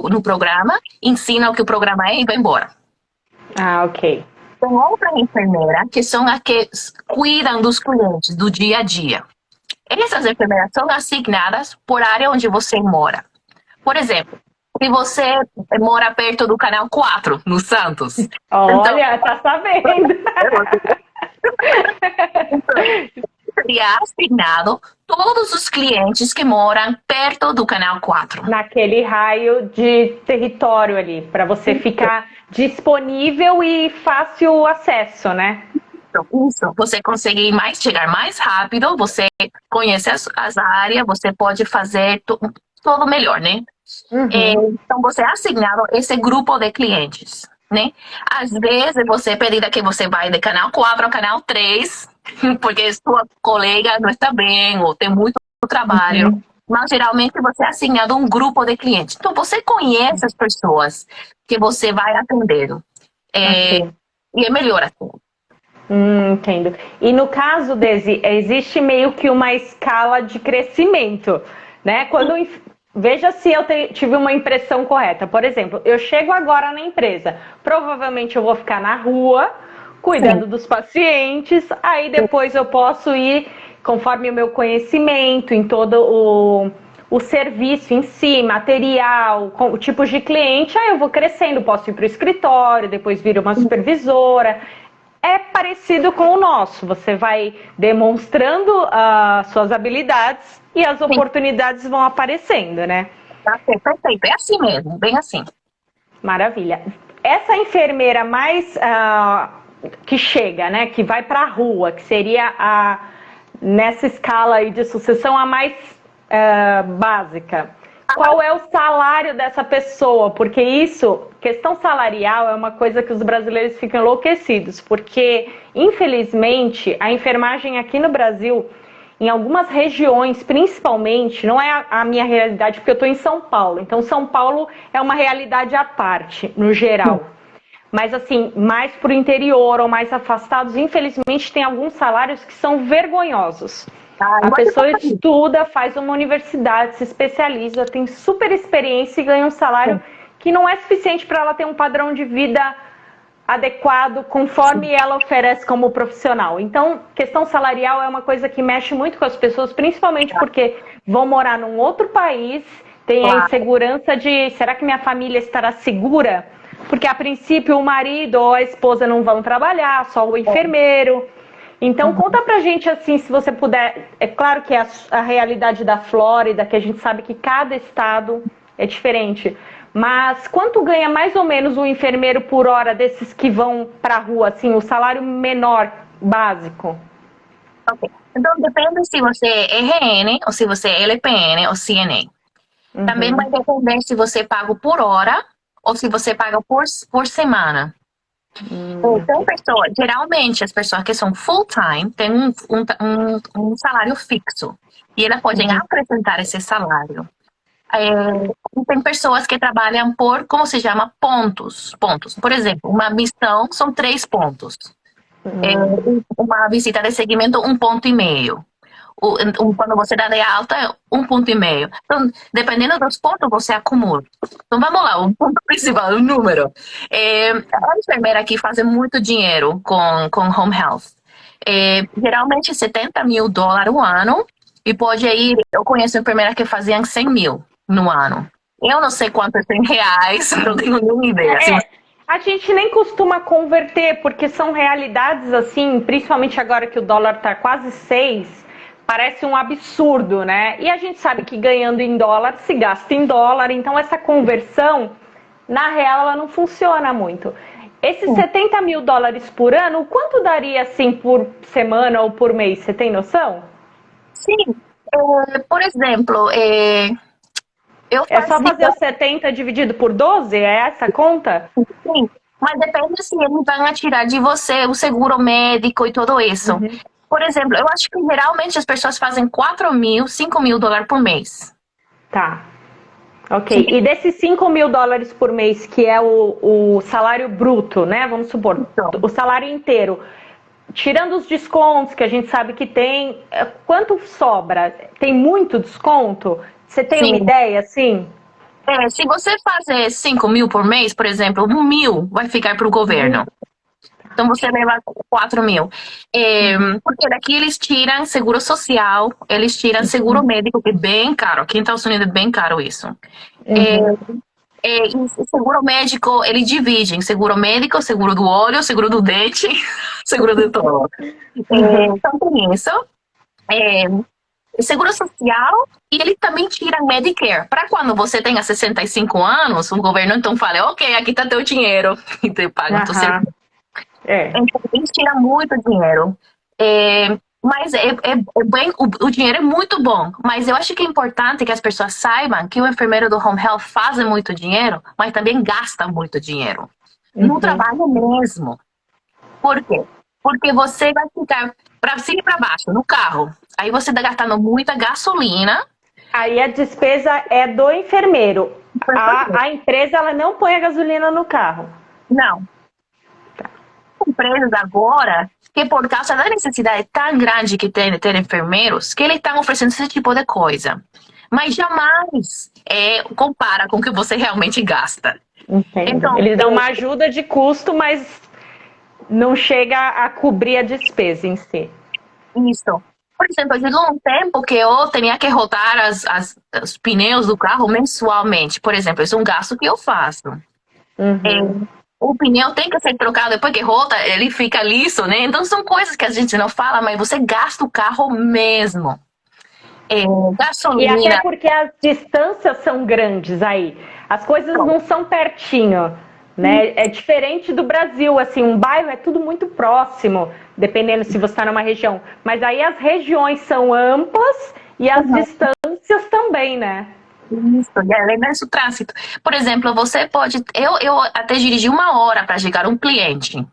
no programa, ensina o que o programa é e vai embora. Ah, ok. Tem outras enfermeiras que são as que cuidam dos clientes do dia a dia. Essas enfermeiras são assignadas por área onde você mora. Por exemplo, se você mora perto do Canal 4, no Santos. Olha, tá sabendo. Seria assignado todos os clientes que moram perto do Canal 4. Naquele raio de território ali, para você ficar disponível e fácil acesso, né? Isso, você consegue chegar mais rápido, você conhece as áreas, você pode fazer tudo melhor, né? Então, você é assignado esse grupo de clientes, né? Às vezes, você é pedida que você vai de canal 4 ao canal 3, porque sua colega não está bem ou tem muito trabalho. Mas, geralmente, você é assignado a um grupo de clientes. Então, você conhece as pessoas que você vai atendendo. E é melhor assim. Entendo. E no caso, Desi, existe meio que uma escala de crescimento, né? Veja se eu tive uma impressão correta. Por exemplo, eu chego agora na empresa, provavelmente eu vou ficar na rua, cuidando dos pacientes, aí depois eu posso ir, conforme o meu conhecimento, em todo o serviço em si, material, o tipo de cliente, aí eu vou crescendo, posso ir para o escritório, depois vir uma supervisora. É parecido com o nosso, você vai demonstrando as suas habilidades e as oportunidades vão aparecendo, né? Perfeito, é assim mesmo, bem assim. Maravilha. Essa enfermeira mais que chega, né, que vai para a rua, que seria nessa escala aí de sucessão a mais básica. Qual é o salário dessa pessoa? Porque questão salarial é uma coisa que os brasileiros ficam enlouquecidos, porque, infelizmente, a enfermagem aqui no Brasil, em algumas regiões, principalmente, não é a minha realidade, porque eu estou em São Paulo, então São Paulo é uma realidade à parte, no geral. Mas, assim, mais para o interior ou mais afastados, infelizmente, tem alguns salários que são vergonhosos. A pessoa estuda, faz uma universidade, se especializa, tem super experiência e ganha um salário que não é suficiente para ela ter um padrão de vida adequado conforme ela oferece como profissional. Então, questão salarial é uma coisa que mexe muito com as pessoas, principalmente porque vão morar num outro país, tem a insegurança de, será que minha família estará segura? Porque, a princípio, o marido ou a esposa não vão trabalhar, só o enfermeiro. Então, conta pra gente, assim, se você puder. É claro que é a realidade da Flórida, que a gente sabe que cada estado é diferente. Mas quanto ganha mais ou menos um enfermeiro por hora desses que vão pra rua, assim, o salário menor, básico? Ok. Então, depende se você é RN, ou se você é LPN ou CNA. Também vai depender se você paga por hora ou se você paga por semana. Então, geralmente, as pessoas que são full-time têm um salário fixo. E elas podem acrescentar esse salário. Tem pessoas que trabalham por, como se chama, pontos. Por exemplo, uma missão são 3 pontos. Uma visita de segmento, 1,5 ponto. Quando você dá de alta, 1,5 ponto. Então, dependendo dos pontos, você acumula. Então, vamos lá, o ponto principal, o número. A enfermeira aqui faz muito dinheiro com home health. Geralmente, $70 mil um ano. E pode ir, eu conheço enfermeiras que faziam 100 mil no ano. Eu não sei quanto é em reais, não tenho nenhuma ideia. A gente nem costuma converter, porque são realidades assim, principalmente agora que o dólar está quase 6, parece um absurdo, né? E a gente sabe que ganhando em dólar se gasta em dólar, então essa conversão, na real, ela não funciona muito. Esses $70 mil por ano, quanto daria assim por semana ou por mês? Você tem noção? Sim. Por exemplo, eu É só fazer os 70 dividido por 12? É essa a conta? Sim, mas depende se eles vão tirar de você o seguro médico e tudo isso. Por exemplo, eu acho que geralmente as pessoas fazem 4 mil, 5 mil dólares por mês. Tá. Ok. E desses 5 mil dólares por mês, que é o salário bruto, né? Vamos supor, o salário inteiro. Tirando os descontos que a gente sabe que tem, quanto sobra? Tem muito desconto? Você tem uma ideia, assim? Se você fazer 5 mil por mês, por exemplo, 1 mil vai ficar para o governo. Então você leva 4 mil. Porque daqui eles tiram seguro social, eles tiram seguro médico, que é bem caro. Aqui nos Estados Unidos é bem caro isso. E seguro médico, ele divide em seguro médico, seguro do olho, seguro do dente, seguro de tudo. Então tem isso. Seguro social, e ele também tira Medicare. Para quando você tenha 65 anos, o governo então fala, ok, aqui está teu dinheiro. E te paga o teu serviço. Então, eles tiram muito dinheiro. Mas o dinheiro é muito bom. Mas eu acho que é importante que as pessoas saibam que o enfermeiro do home health faz muito dinheiro, mas também gasta muito dinheiro. No trabalho mesmo. Por quê? Porque você vai ficar para cima e para baixo, no carro. Aí você está gastando muita gasolina. Aí a despesa é do enfermeiro. A empresa, ela não põe a gasolina no carro. Não. Empresas agora, que por causa da necessidade tão grande que tem de ter enfermeiros, que eles estão oferecendo esse tipo de coisa. Mas jamais compara com o que você realmente gasta. Entendo. Então, eles dão uma ajuda de custo, mas não chega a cobrir a despesa em si. Isso. Por exemplo, chegou um tempo que eu tinha que rodar os pneus do carro mensalmente. Por exemplo, isso é um gasto que eu faço. O pneu tem que ser trocado depois que roda, ele fica liso, né? Então são coisas que a gente não fala, mas você gasta o carro mesmo. Gasolina. E até porque as distâncias são grandes aí. As coisas não são pertinho, né? É diferente do Brasil, assim, um bairro é tudo muito próximo, dependendo se você está numa região. Mas aí as regiões são amplas e as distâncias também, né? Isso, além do trânsito. Por exemplo, você pode... Eu até dirigi 1 hora para chegar um cliente.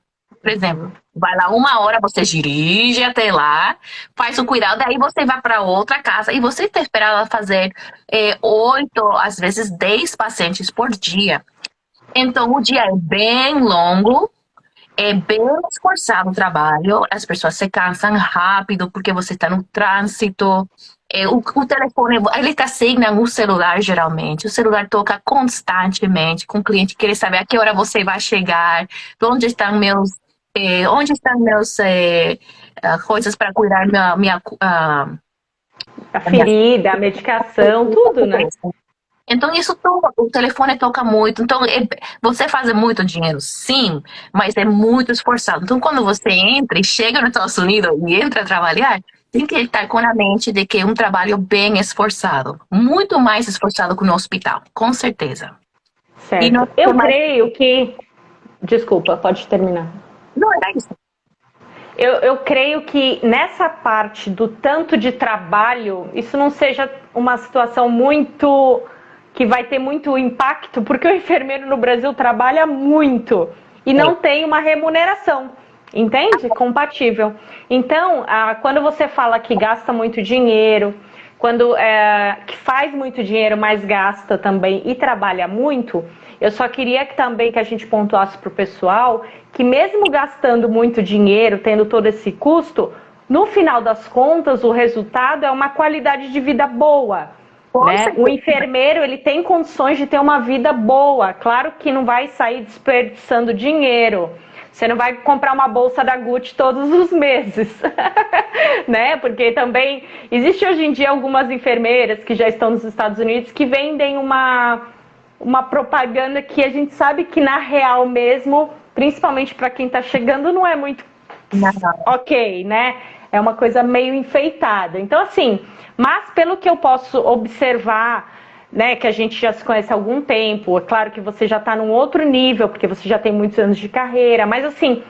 Por exemplo, vai lá 1 hora, você dirige até lá, faz o cuidado, daí você vai para outra casa e você está esperando fazer 8, às vezes 10 pacientes por dia. Então, o dia é bem longo, é bem esforçado o trabalho, as pessoas se cansam rápido porque você está no trânsito. O telefone, ele tá assigna o celular geralmente. O celular toca constantemente com o cliente, querer saber a que hora você vai chegar, onde estão meus coisas para cuidar a ferida, a medicação, tudo, né? Então isso toca, o telefone toca muito. Então você faz muito dinheiro, sim, mas é muito esforçado. Então quando você entra e chega nos Estados Unidos e entra a trabalhar, tem que estar com a mente de que é um trabalho bem esforçado. Muito mais esforçado que no hospital, com certeza. Certo. Eu creio que... Desculpa, pode terminar. Não, era isso. Eu creio que nessa parte do tanto de trabalho, isso não seja uma situação muito que vai ter muito impacto, porque o enfermeiro no Brasil trabalha muito e não tem uma remuneração, entende? Compatível. Então, quando você fala que gasta muito dinheiro, quando que faz muito dinheiro, mas gasta também e trabalha muito, eu só queria também que a gente pontuasse para o pessoal que mesmo gastando muito dinheiro, tendo todo esse custo, no final das contas, o resultado é uma qualidade de vida boa. Né? O enfermeiro, ele tem condições de ter uma vida boa. Claro que não vai sair desperdiçando dinheiro. Você não vai comprar uma bolsa da Gucci todos os meses, né? Porque também existe hoje em dia algumas enfermeiras que já estão nos Estados Unidos que vendem uma propaganda que a gente sabe que na real mesmo, principalmente para quem está chegando, não é muito ok, né? É uma coisa meio enfeitada. Então, assim, mas pelo que eu posso observar, né, que a gente já se conhece há algum tempo, é claro que você já está num outro nível, porque você já tem muitos anos de carreira, mas assim,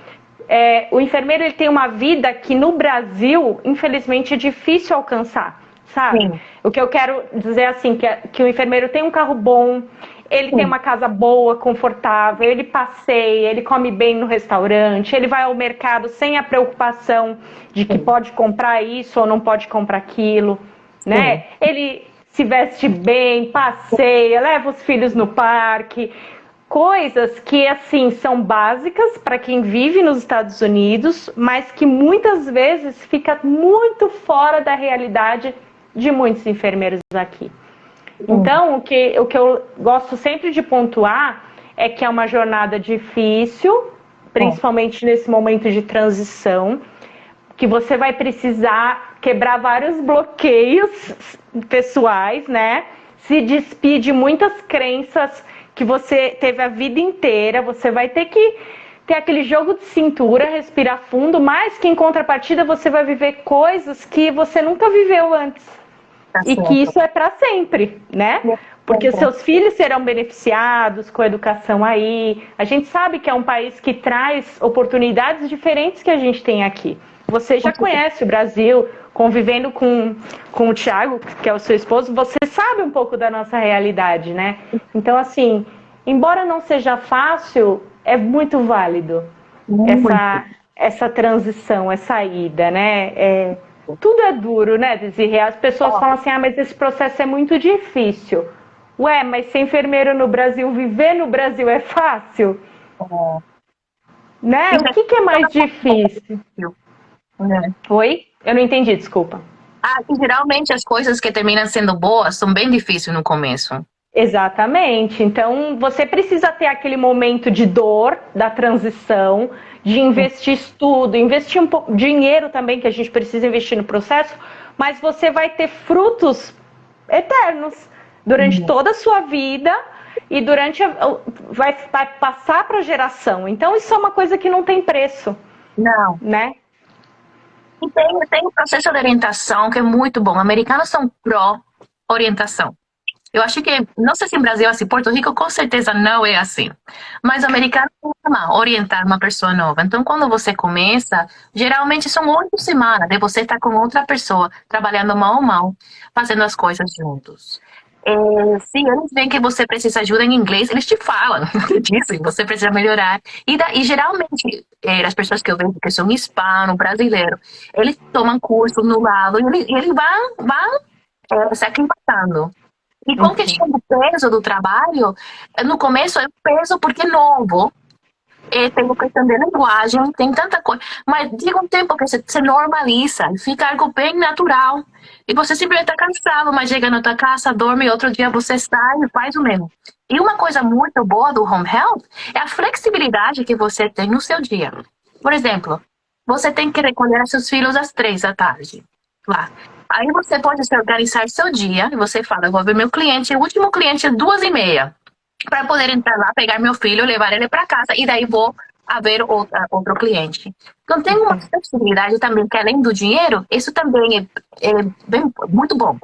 o enfermeiro ele tem uma vida que no Brasil, infelizmente, é difícil alcançar, sabe? Sim. O que eu quero dizer assim, que o enfermeiro tem um carro bom, ele tem uma casa boa, confortável, ele passeia, ele come bem no restaurante, ele vai ao mercado sem a preocupação de que pode comprar isso ou não pode comprar aquilo, né? Ele se veste bem, passeia, leva os filhos no parque, coisas que, assim, são básicas para quem vive nos Estados Unidos, mas que muitas vezes fica muito fora da realidade de muitos enfermeiros aqui. Então, o que eu gosto sempre de pontuar é que é uma jornada difícil, principalmente nesse momento de transição, que você vai precisar quebrar vários bloqueios pessoais, né? Se despir de muitas crenças que você teve a vida inteira, você vai ter que ter aquele jogo de cintura, respirar fundo, mas que em contrapartida você vai viver coisas que você nunca viveu antes. E que isso é para sempre, né? Porque seus filhos serão beneficiados com a educação aí. A gente sabe que é um país que traz oportunidades diferentes que a gente tem aqui. Você já conhece o Brasil, convivendo com o Thiago, que é o seu esposo, você sabe um pouco da nossa realidade, né? Então, assim, embora não seja fácil, é muito válido essa transição, essa ida, né? Tudo é duro, né, Desirê? As pessoas falam assim, mas esse processo é muito difícil. Ué, mas ser enfermeiro no Brasil, viver no Brasil é fácil? Né? O que é mais difícil? Oi? Eu não entendi, desculpa. Geralmente as coisas que terminam sendo boas são bem difíceis no começo. Exatamente. Então, você precisa ter aquele momento de dor, da transição, de investir estudo, investir um pouco dinheiro também, que a gente precisa investir no processo, mas você vai ter frutos eternos durante toda a sua vida e vai passar para a geração. Então, isso é uma coisa que não tem preço. Não. Né? E tem um processo de orientação que é muito bom. Americanos são pró-orientação. Eu acho que, não sei se em Brasil é assim, Porto Rico com certeza não é assim. Mas o americano ama orientar uma pessoa nova. Então, quando você começa, geralmente são 8 semanas de você estar com outra pessoa, trabalhando mão a mão, fazendo as coisas juntos. Se eles veem que você precisa de ajuda em inglês, eles te falam disso, você precisa melhorar. E geralmente, as pessoas que eu vejo que são hispanos, brasileiros, eles tomam curso no lado e eles vão se aclimatando. E com questão do peso do trabalho, no começo é peso porque é novo. Tem a questão de linguagem, tem tanta coisa. Mas chega um tempo que você normaliza, fica algo bem natural. E você simplesmente está cansado, mas chega na tua casa, dorme, e outro dia você sai e faz o mesmo. E uma coisa muito boa do home health é a flexibilidade que você tem no seu dia. Por exemplo, você tem que recolher seus filhos às 3 da tarde. Lá. Aí você pode se organizar seu dia e você fala, eu vou ver meu cliente, o último cliente é 2h30, para poder entrar lá, pegar meu filho, levar ele para casa e daí vou a ver outro cliente. Então tem uma flexibilidade também, que além do dinheiro, isso também é muito bom.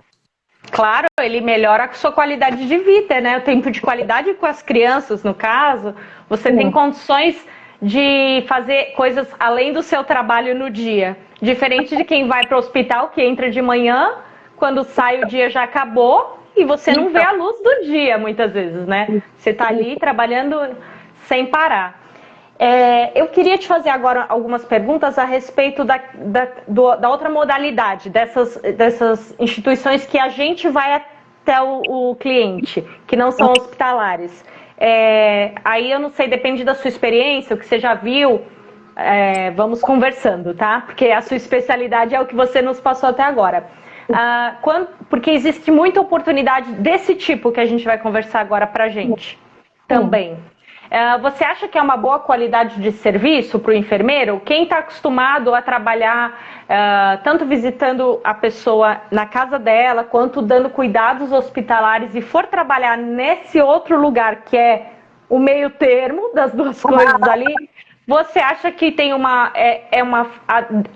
Claro, ele melhora a sua qualidade de vida, né? O tempo de qualidade com as crianças, no caso, você tem condições de fazer coisas além do seu trabalho no dia. Diferente de quem vai para o hospital, que entra de manhã, quando sai o dia já acabou e você não vê a luz do dia muitas vezes, né? Você está ali trabalhando sem parar. Eu queria te fazer agora algumas perguntas a respeito da outra modalidade, dessas instituições que a gente vai até o cliente, que não são hospitalares. Aí eu não sei, depende da sua experiência, o que você já viu, vamos conversando, tá? Porque a sua especialidade é o que você nos passou até agora. Porque existe muita oportunidade desse tipo que a gente vai conversar agora pra gente também. Você acha que é uma boa qualidade de serviço para o enfermeiro? Quem está acostumado a trabalhar tanto visitando a pessoa na casa dela, quanto dando cuidados hospitalares e for trabalhar nesse outro lugar que é o meio termo das duas coisas ali, você acha que tem uma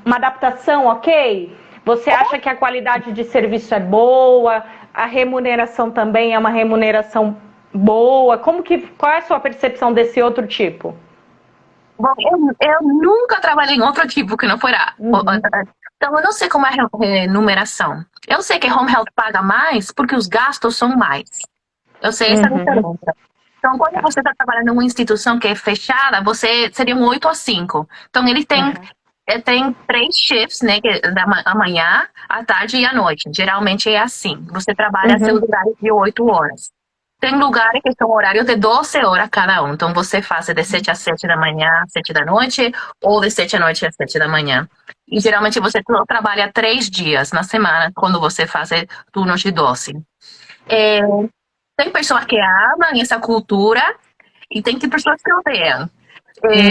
adaptação ok? Você acha que a qualidade de serviço é boa? A remuneração também é uma remuneração boa? Qual é a sua percepção desse outro tipo? Bom, eu nunca trabalhei em outro tipo que não fora. Então, eu não sei como é a remuneração. Eu sei que home health paga mais porque os gastos são mais. Eu sei essa diferença. Então, quando você está trabalhando em uma instituição que é fechada, você seria um 8 a 5. Então, ele tem 3 shifts, né? Da manhã, à tarde e à noite. Geralmente é assim. Você trabalha seus horários de 8 horas. Tem lugares que são horários de 12 horas cada um. Então, você faz de 7 às 7 da manhã, 7 da noite, ou de 7 da noite às 7 da manhã. E, geralmente, você trabalha 3 dias na semana, quando você faz turnos de 12. Tem pessoas que amam essa cultura e tem pessoas que odeiam.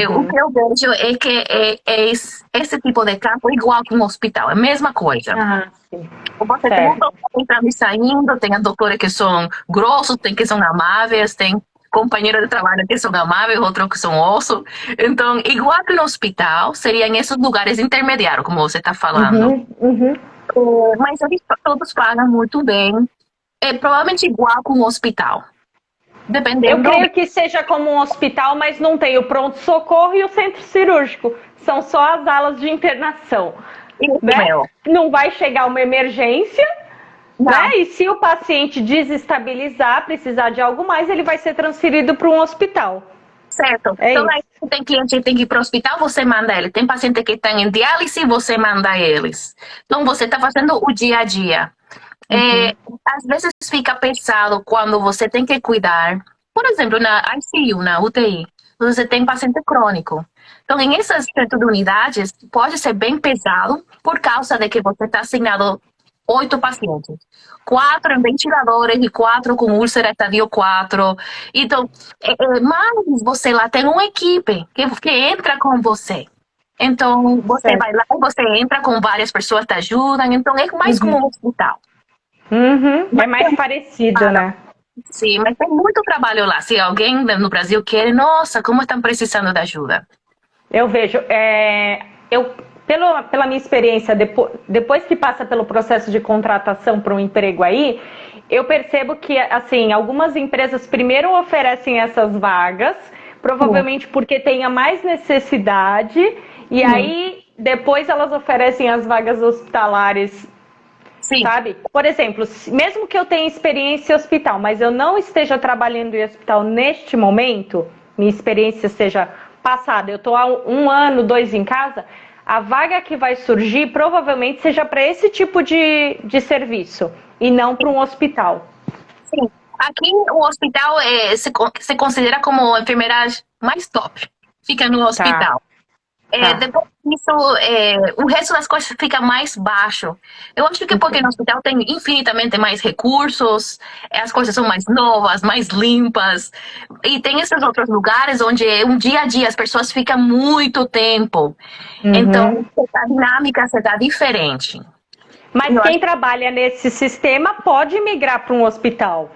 O que eu vejo é que esse tipo de campo é igual que um hospital, é a mesma coisa. Sim. Você tem um doutor entrando e saindo, tem doutores que são grossos, tem que são amáveis, tem companheiros de trabalho que são amáveis, outros que são osso. Então, igual que no hospital, seria em esses lugares intermediários, como você está falando. Mas eles todos pagam muito bem. É provavelmente igual com um hospital. Dependendo. Eu creio que seja como um hospital, mas não tem o pronto-socorro e o centro cirúrgico. São só as alas de internação. Né? Não vai chegar uma emergência, né? E se o paciente desestabilizar, precisar de algo mais, ele vai ser transferido para um hospital. Certo. Então, aí, tem cliente que tem que ir para o hospital, você manda ele. Tem paciente que está em diálise, você manda eles. Então, você está fazendo o dia a dia. Às vezes fica pesado quando você tem que cuidar. Por exemplo, na ICU, na UTI, você tem paciente crônico. Então, em essas unidades, pode ser bem pesado por causa de que você está assignado 8 pacientes. 4 em ventiladores e 4 com úlcera estadio 4. Então, mas você lá tem uma equipe que entra com você. Então, você vai lá e você entra com várias pessoas que te ajudam. Então, é mais como um hospital. É mais parecido, né? Sim, mas tem muito trabalho lá. Se alguém no Brasil quer, nossa, como estão precisando de ajuda. Eu vejo, pela minha experiência, depois que passa pelo processo de contratação para um emprego aí, eu percebo que, assim, algumas empresas primeiro oferecem essas vagas, provavelmente porque tenha mais necessidade, e aí depois elas oferecem as vagas hospitalares. Sim. Sabe? Por exemplo, mesmo que eu tenha experiência em hospital, mas eu não esteja trabalhando em hospital neste momento, minha experiência seja passada, eu estou há 1 ano, 2 em casa, a vaga que vai surgir provavelmente seja para esse tipo de serviço e não para um hospital. Sim. Aqui o hospital se considera como a enfermagem mais top. Fica no hospital. Depois disso, o resto das coisas fica mais baixo. Eu acho que porque no hospital tem infinitamente mais recursos, as coisas são mais novas, mais limpas. E tem esses outros lugares onde um dia a dia as pessoas ficam muito tempo. Então, a dinâmica será diferente. Mas quem trabalha nesse sistema pode migrar para um hospital.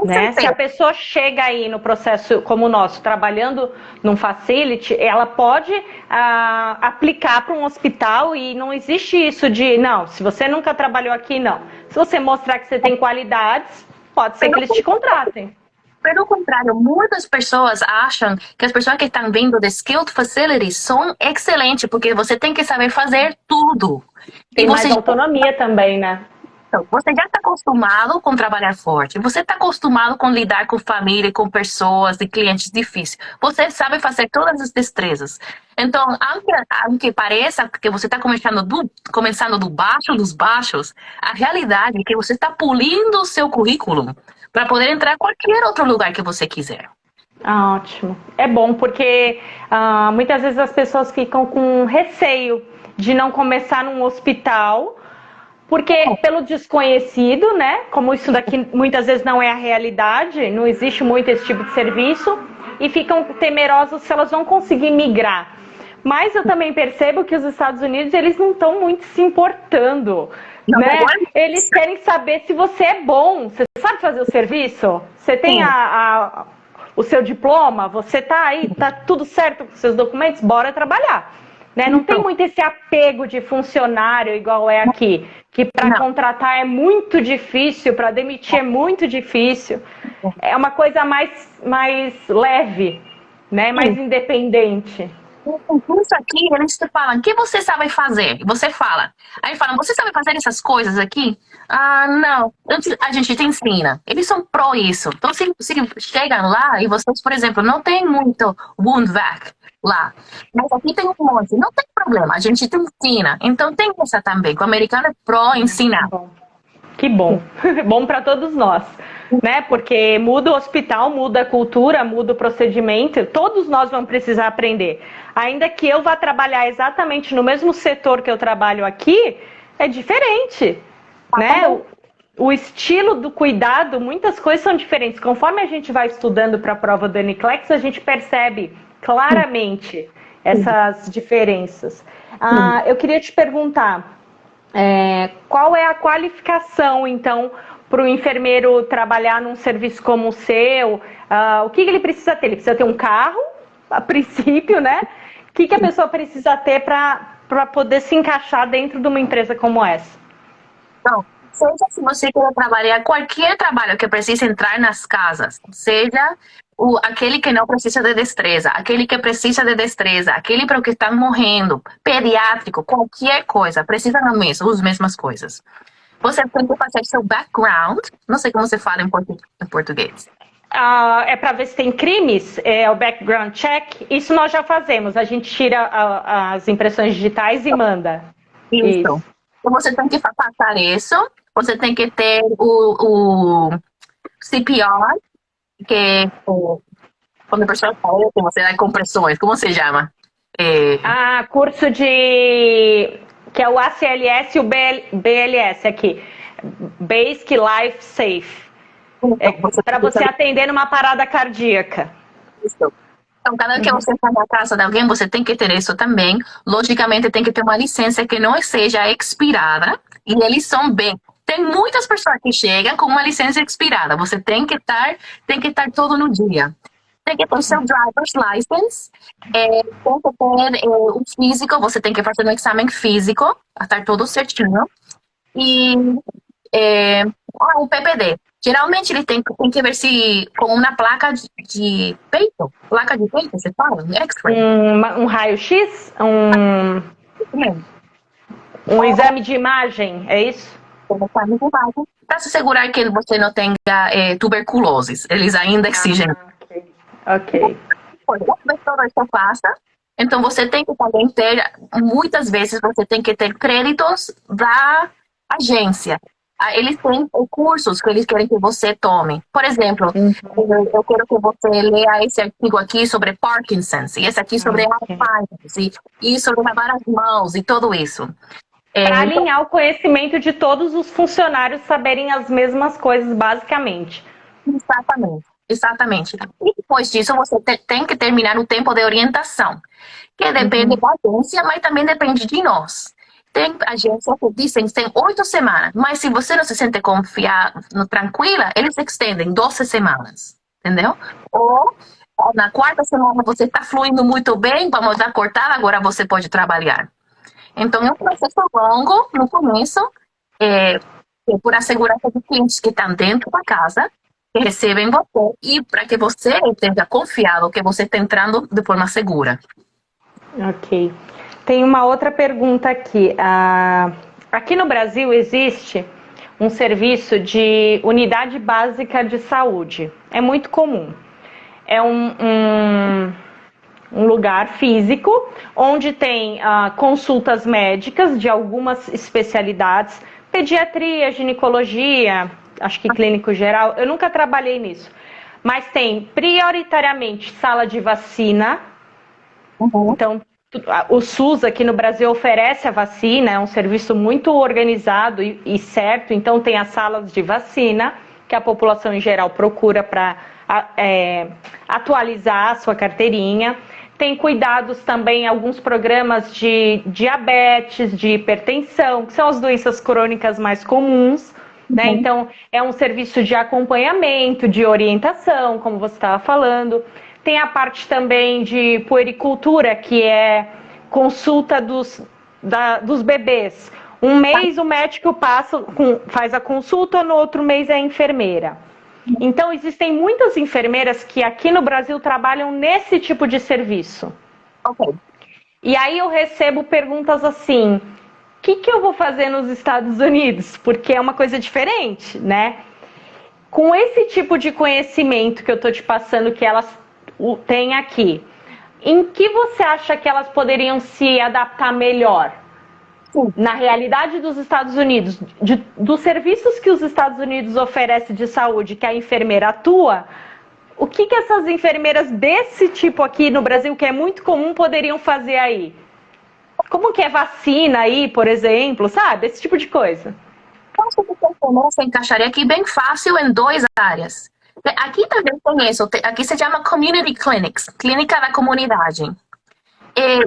Né? Se a pessoa chega aí no processo como o nosso, trabalhando num facility, ela pode aplicar para um hospital e não existe isso de, não, se você nunca trabalhou aqui, não. Se você mostrar que você tem qualidades, pode ser que eles te contratem. Pelo contrário, muitas pessoas acham que as pessoas que estão vindo de skilled facilities são excelentes, porque você tem que saber fazer tudo. Tem mais autonomia também, né? Então, você já está acostumado com trabalhar forte, você está acostumado com lidar com família, com pessoas e clientes difíceis. Você sabe fazer todas as destrezas. Então, aunque pareça que você está começando do baixo dos baixos, a realidade é que você está pulindo o seu currículo para poder entrar em qualquer outro lugar que você quiser. Ótimo. É bom porque muitas vezes as pessoas ficam com receio de não começar num hospital, porque pelo desconhecido, né? Como isso daqui muitas vezes não é a realidade, não existe muito esse tipo de serviço, e ficam temerosos se elas vão conseguir migrar. Mas eu também percebo que os Estados Unidos, eles não estão muito se importando, né? Eles querem saber se você é bom, você sabe fazer o serviço? Você tem o seu diploma? Você tá aí, tá tudo certo com seus documentos? Bora trabalhar. Né? Não tem muito esse apego de funcionário igual é aqui, que para contratar é muito difícil, para demitir é muito difícil. É uma coisa mais leve, né? Mais independente. Isso aqui, eles te falam, o que você sabe fazer? Você fala. Aí falam, você sabe fazer essas coisas aqui? Ah, não. A gente te ensina. Eles são pró isso. Então, se chegam lá e vocês, por exemplo, não tem muito wound vac lá, mas aqui tem um monte, não tem problema, a gente te ensina. Então, tem essa também, que o americano é pró ensinar. Que bom. Bom para todos nós. Né? Porque muda o hospital, muda a cultura, muda o procedimento, todos nós vamos precisar aprender. Ainda que eu vá trabalhar exatamente no mesmo setor que eu trabalho aqui, é diferente, né? O estilo do cuidado, muitas coisas são diferentes. Conforme a gente vai estudando para a prova do NCLEX, a gente percebe claramente essas diferenças. Eu queria te perguntar, qual é a qualificação, então, para o enfermeiro trabalhar num serviço como o seu? O que ele precisa ter? Ele precisa ter um carro, a princípio, né? O que a pessoa precisa ter para poder se encaixar dentro de uma empresa como essa? Então, seja se você quer trabalhar qualquer trabalho que precisa entrar nas casas, seja aquele que não precisa de destreza, aquele que precisa de destreza, aquele para o que está morrendo, pediátrico, qualquer coisa, precisa as mesmas coisas. Você tem que fazer seu background, não sei como você fala em português. É para ver se tem crimes, o background check. Isso nós já fazemos, a gente tira as impressões digitais e manda. Isso. Então você tem que passar isso, você tem que ter o CPR, que é quando a pessoa fala, você dá compressões, como se chama? Curso que é o ACLS e o BLS aqui. Basic Life Safe. Para você atender numa parada cardíaca. Isso. Então, cada vez que você está na casa de alguém, você tem que ter isso também. Logicamente, tem que ter uma licença que não seja expirada. E eles são bem... Tem muitas pessoas que chegam com uma licença expirada. Você tem que estar todo no dia. Tem que ter seu driver's license. Tem que ter o físico. Você tem que fazer um exame físico. Para estar todo certinho. E o PPD. Geralmente ele tem que ver se com uma placa de peito. Placa de peito, você fala? X-ray. Um raio-x? Um exame de imagem, é isso? Para se assegurar que você não tenha tuberculose. Eles ainda exigem. Ok. Todo isso passa. Então você tem que também ter, muitas vezes você tem que ter créditos da agência. Eles têm cursos que eles querem que você tome. Por exemplo, eu quero que você leia esse artigo aqui sobre Parkinson's, e esse aqui sobre Alzheimer, e sobre lavar as mãos, e tudo isso. Para alinhar o conhecimento de todos os funcionários saberem as mesmas coisas, basicamente. Exatamente. E depois disso, você tem que terminar o tempo de orientação, que depende da agência, mas também depende de nós. Tem agências que dizem que tem 8 semanas, mas se você não se sente tranquila, eles extendem 12 semanas, entendeu? Ou na 4ª semana você está fluindo muito bem, vamos dar cortada, agora você pode trabalhar. Então é um processo longo no começo, por assegurança dos clientes que estão dentro da casa, que recebem você, e para que você esteja confiado que você está entrando de forma segura. Ok. Tem uma outra pergunta aqui. Aqui no Brasil existe um serviço de unidade básica de saúde. É muito comum. É um lugar físico onde tem consultas médicas de algumas especialidades, pediatria, ginecologia, acho que clínico geral. Eu nunca trabalhei nisso, mas tem prioritariamente sala de vacina. Então, o SUS aqui no Brasil oferece a vacina, é um serviço muito organizado e certo, então tem as salas de vacina, que a população em geral procura para atualizar a sua carteirinha. Tem cuidados também, alguns programas de diabetes, de hipertensão, que são as doenças crônicas mais comuns, né? Então, é um serviço de acompanhamento, de orientação, como você estava falando. Tem a parte também de puericultura, que é consulta dos bebês. Um mês o médico faz a consulta, no outro mês é a enfermeira. Então, existem muitas enfermeiras que aqui no Brasil trabalham nesse tipo de serviço. Ok. E aí eu recebo perguntas assim, o que eu vou fazer nos Estados Unidos? Porque é uma coisa diferente, né? Com esse tipo de conhecimento que eu estou te passando, que elas têm aqui, em que você acha que elas poderiam se adaptar melhor? Na realidade dos Estados Unidos, dos serviços que os Estados Unidos oferecem de saúde, que a enfermeira atua, o que essas enfermeiras desse tipo aqui no Brasil, que é muito comum, poderiam fazer aí? Como que é vacina aí, por exemplo, sabe? Esse tipo de coisa. Eu acho que você encaixaria aqui bem fácil em 2 áreas. Aqui também tem isso, aqui se chama Community Clinics, clínica da comunidade. E aí,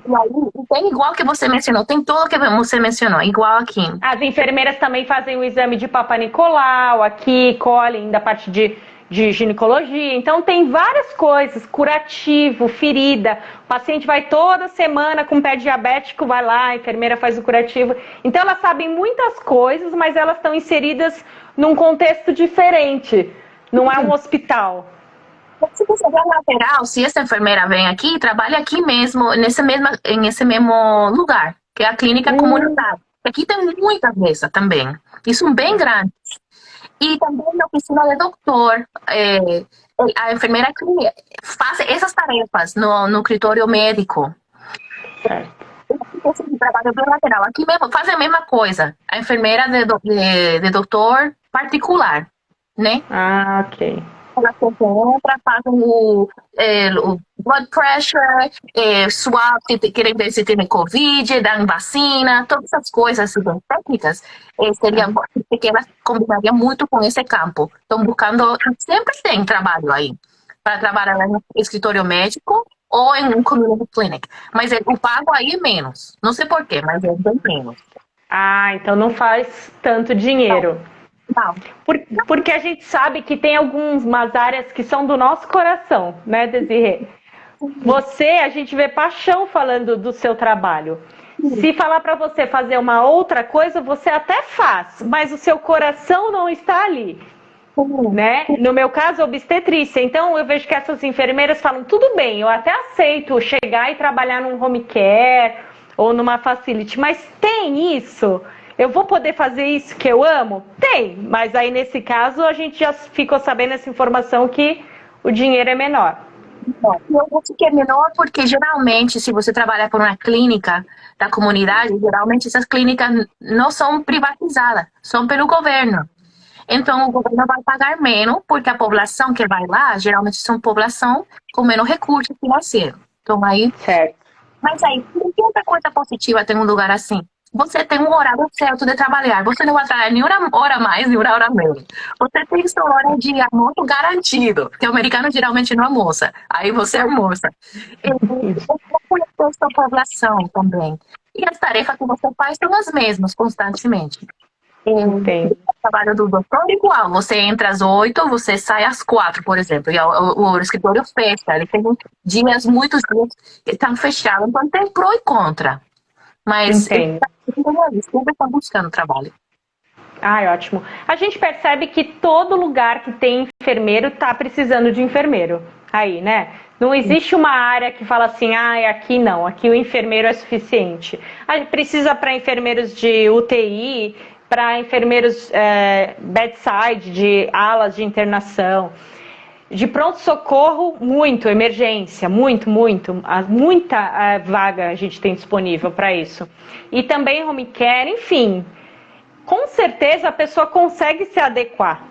tem igual que você mencionou, tem tudo que você mencionou, igual aqui. As enfermeiras também fazem o exame de Papa Nicolau, aqui colhem da parte de ginecologia. Então tem várias coisas, curativo, ferida. O paciente vai toda semana com pé diabético, vai lá, a enfermeira faz o curativo. Então elas sabem muitas coisas, mas elas estão inseridas num contexto diferente. Não é um hospital. Se você vai lateral, se essa enfermeira vem aqui, trabalha aqui mesmo, nesse mesmo lugar, que é a clínica comunitária. Aqui tem muita mesa também. Isso é bem grande. E também na oficina de doutor, a enfermeira faz essas tarefas no escritório médico. Esse trabalho bilateral. Aqui mesmo faz a mesma coisa. A enfermeira de doutor particular, né? Ah, ok. Ela entra, faz o blood pressure, swab, querem ver se tem Covid, dão vacina, todas essas coisas assim, técnicas, seria porque ela combinaria muito com esse campo. Estão buscando, sempre tem trabalho aí, para trabalhar no escritório médico ou em um community clinic. Mas o pago aí é menos. Não sei porquê, mas é bem menos. Ah, então não faz tanto dinheiro. Não. Porque a gente sabe que tem algumas áreas que são do nosso coração, né, Desirê? A gente vê paixão falando do seu trabalho. Se falar para você fazer uma outra coisa, você até faz, mas o seu coração não está ali, né? No meu caso, obstetrícia. Então, eu vejo que essas enfermeiras falam, tudo bem, eu até aceito chegar e trabalhar num home care ou numa facility, mas tem isso... Eu vou poder fazer isso que eu amo? Tem, mas aí nesse caso a gente já ficou sabendo essa informação que o dinheiro é menor. Eu acho que é menor porque geralmente se você trabalha por uma clínica da comunidade, geralmente essas clínicas não são privatizadas, são pelo governo. Então o governo vai pagar menos porque a população que vai lá, geralmente são população com menos recursos financeiros. Então aí... Certo. Mas aí, tem outra coisa positiva tem um lugar assim. Você tem um horário certo de trabalhar. Você não vai trabalhar nem uma hora mais, nem uma hora menos. Você tem sua hora de almoço garantido. Porque o americano geralmente não almoça. Aí você almoça. Você conhece a sua população também. E as tarefas que você faz são as mesmas, constantemente. Entendi. O trabalho do doutor é igual. Você entra às 8, você sai às 4, por exemplo. E o escritório fecha. Ele tem muitos dias que estão fechados. Então tem pró e contra. Mas sempre estão buscando trabalho. Ah, ótimo. A gente percebe que todo lugar que tem enfermeiro está precisando de enfermeiro. Aí, né? Não existe uma área que fala assim, aqui não, aqui o enfermeiro é suficiente. A gente precisa para enfermeiros de UTI, para enfermeiros bedside, de alas de internação, de pronto-socorro, muito, emergência, muita vaga a gente tem disponível para isso. E também home care, enfim, com certeza a pessoa consegue se adequar,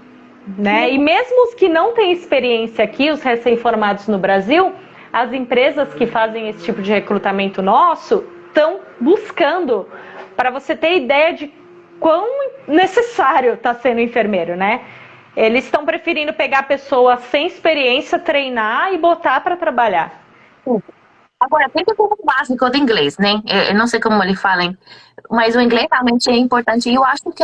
né? E mesmo os que não têm experiência aqui, os recém-formados no Brasil, as empresas que fazem esse tipo de recrutamento nosso estão buscando, para você ter ideia de quão necessário está sendo enfermeiro, né? Eles estão preferindo pegar pessoas sem experiência, treinar e botar para trabalhar. Agora, tem que ter um básico de inglês, né? Eu não sei como eles falam, mas o inglês realmente é importante. E eu acho que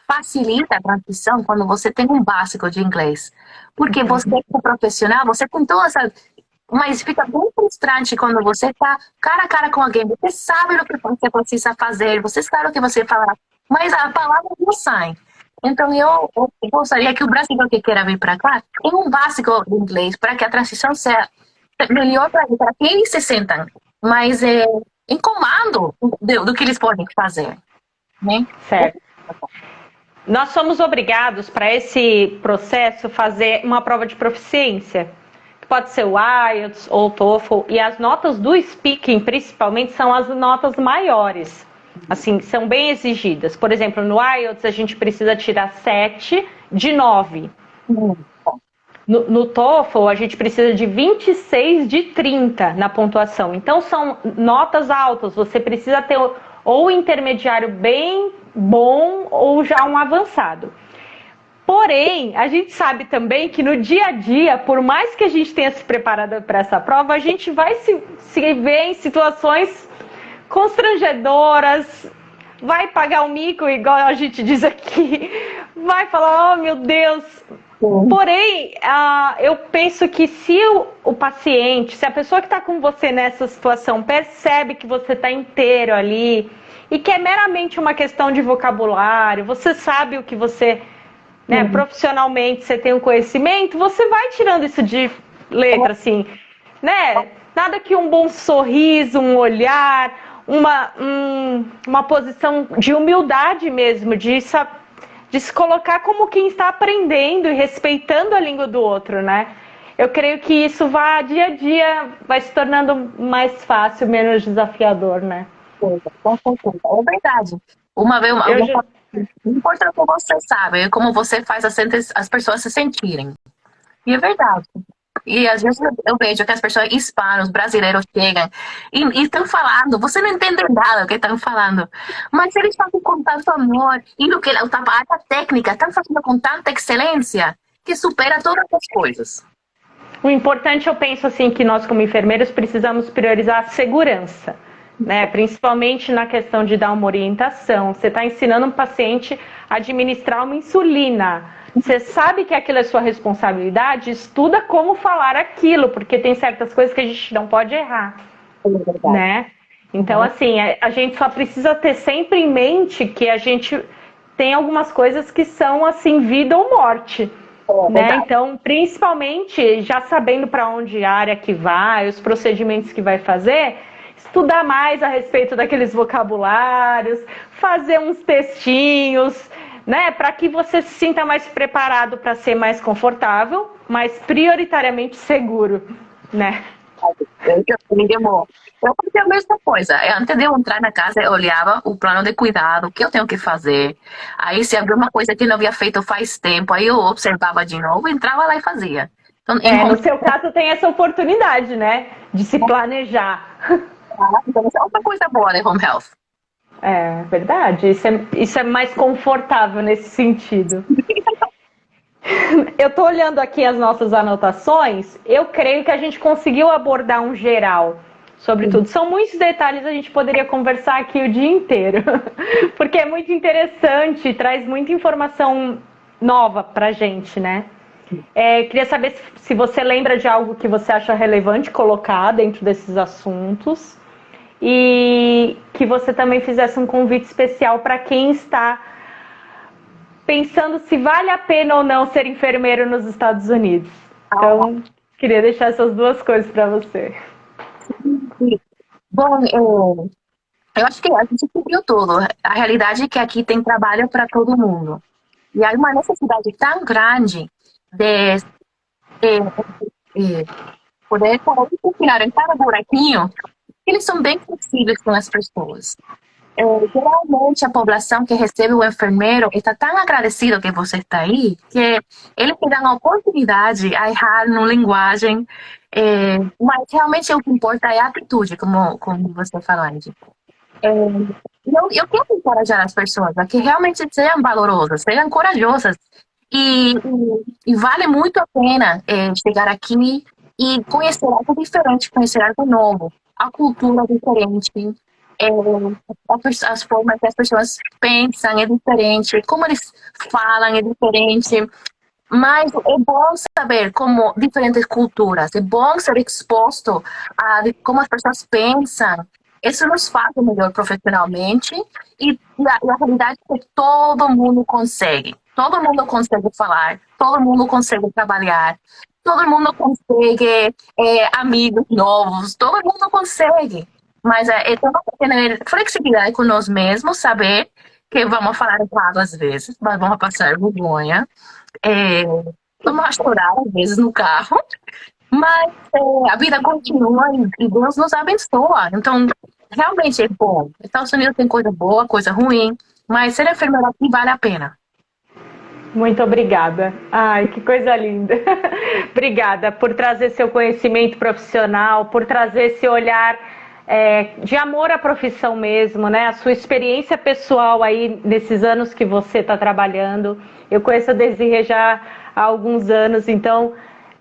facilita a transição quando você tem um básico de inglês. Porque você, como profissional, você tem toda essa... Mas fica bem frustrante quando você está cara a cara com alguém. Você sabe o que você precisa fazer, você sabe o que você falar, mas a palavra não sai. Então, eu gostaria que o brasileiro que queira vir para cá tenha um básico de inglês para que a transição seja melhor para que eles se sentam mais em comando do que eles podem fazer. Né? Certo. Nós somos obrigados, para esse processo, fazer uma prova de proficiência. Pode ser o IELTS ou o TOEFL. E as notas do speaking, principalmente, são as notas maiores. Assim, são bem exigidas. Por exemplo, no IELTS a gente precisa tirar 7 de 9. No TOEFL a gente precisa de 26 de 30 na pontuação. Então são notas altas. Você precisa ter ou intermediário bem bom ou já um avançado. Porém, a gente sabe também que no dia a dia, por mais que a gente tenha se preparado para essa prova, a gente vai se ver em situações constrangedoras, vai pagar o mico, igual a gente diz aqui, vai falar, oh meu Deus. Porém, eu penso que se o paciente, se a pessoa que está com você nessa situação percebe que você está inteiro ali e que é meramente uma questão de vocabulário, você sabe o que você... Né, profissionalmente você tem um conhecimento, você vai tirando isso de letra, assim, né? Nada que um bom sorriso, um olhar, uma posição de humildade mesmo, de se colocar como quem está aprendendo e respeitando a língua do outro, né? Eu creio que isso dia a dia vai se tornando mais fácil, menos desafiador, né? É verdade. Uma vez, não importa o que você sabe, é como você faz as pessoas se sentirem. E é verdade. E às vezes eu vejo que as pessoas hispanos, brasileiros chegam e estão falando, você não entende nada do que estão falando, mas eles fazem com tanto amor e a técnica estão fazendo com tanta excelência que supera todas as coisas. O importante, eu penso assim, que nós como enfermeiros precisamos priorizar a segurança. Né? Principalmente na questão de dar uma orientação. Você está ensinando um paciente a administrar uma insulina. Você sabe que aquilo é sua responsabilidade, estuda como falar aquilo, porque tem certas coisas que a gente não pode errar. Né? Então, assim, a gente só precisa ter sempre em mente que a gente tem algumas coisas que são, assim, vida ou morte. Né? Então, principalmente, já sabendo para onde a área que vai, os procedimentos que vai fazer... Estudar mais a respeito daqueles vocabulários, fazer uns textinhos, né, para que você se sinta mais preparado para ser mais confortável, mas prioritariamente seguro, né? Eu fazia a mesma coisa. Antes de eu entrar na casa, eu olhava o plano de cuidado, o que eu tenho que fazer. Aí, se abriu uma coisa que eu não havia feito faz tempo, aí eu observava de novo, entrava lá e fazia. Então, no seu caso, tem essa oportunidade, né, de se planejar. Então, isso é uma coisa boa, né, home health. É verdade, isso é mais confortável nesse sentido. Eu tô olhando aqui as nossas anotações, eu creio que a gente conseguiu abordar um geral sobre tudo. São muitos detalhes, a gente poderia conversar aqui o dia inteiro, porque é muito interessante, traz muita informação nova pra gente, né? Queria saber se você lembra de algo que você acha relevante colocar dentro desses assuntos. E que você também fizesse um convite especial para quem está pensando se vale a pena ou não ser enfermeiro nos Estados Unidos. Então, queria deixar essas duas coisas para você. Bom, Eu acho que a gente cobriu tudo. A realidade é que aqui tem trabalho para todo mundo. E há uma necessidade tão grande de eh, poder cada um confinar em cada buraquinho, que eles são bem flexíveis com as pessoas. Geralmente a população que recebe o enfermeiro está tão agradecida que você está aí que eles te dão a oportunidade a errar na linguagem, mas realmente o que importa é a atitude, como você falou, Andy. Eu quero encorajar as pessoas a que realmente sejam valorosas, sejam corajosas. E, e vale muito a pena chegar aqui e conhecer algo diferente, conhecer algo novo. A cultura é diferente, é, as formas que as pessoas pensam é diferente, como eles falam é diferente. Mas é bom saber como diferentes culturas, é bom ser exposto a como as pessoas pensam. Isso nos faz melhor profissionalmente e a realidade é que todo mundo consegue. Todo mundo consegue falar, todo mundo consegue trabalhar, todo mundo consegue amigos novos, todo mundo consegue. Mas temos que ter flexibilidade com nós mesmos, saber que vamos falar errado às vezes, mas vamos passar vergonha. É, vamos chorar às vezes no carro, mas a vida continua e Deus nos abençoa. Então, realmente é bom. Estados Unidos tem coisa boa, coisa ruim, mas ser enfermeira aqui vale a pena. Muito obrigada. Ai, que coisa linda. Obrigada por trazer seu conhecimento profissional, por trazer esse olhar de amor à profissão mesmo, né? A sua experiência pessoal aí nesses anos que você está trabalhando. Eu conheço a Desirê já há alguns anos, então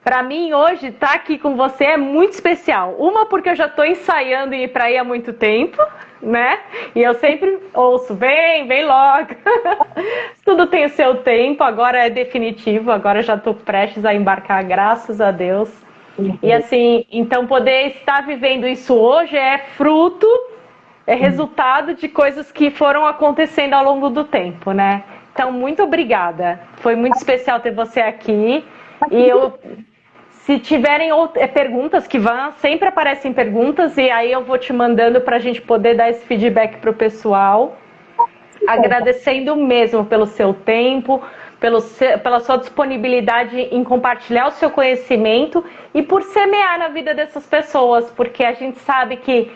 para mim hoje estar aqui com você é muito especial. Uma porque eu já estou ensaiando ir para aí há muito tempo, né? E eu sempre ouço, vem logo. Tudo tem o seu tempo, agora é definitivo, agora já estou prestes a embarcar, graças a Deus. E assim, então poder estar vivendo isso hoje é fruto, é resultado de coisas que foram acontecendo ao longo do tempo, né? Então, muito obrigada. Foi muito especial ter você aqui. E se tiverem perguntas que vão, sempre aparecem perguntas e aí eu vou te mandando para a gente poder dar esse feedback para o pessoal. Agradecendo mesmo pelo seu tempo, pela sua disponibilidade em compartilhar o seu conhecimento e por semear na vida dessas pessoas, porque a gente sabe que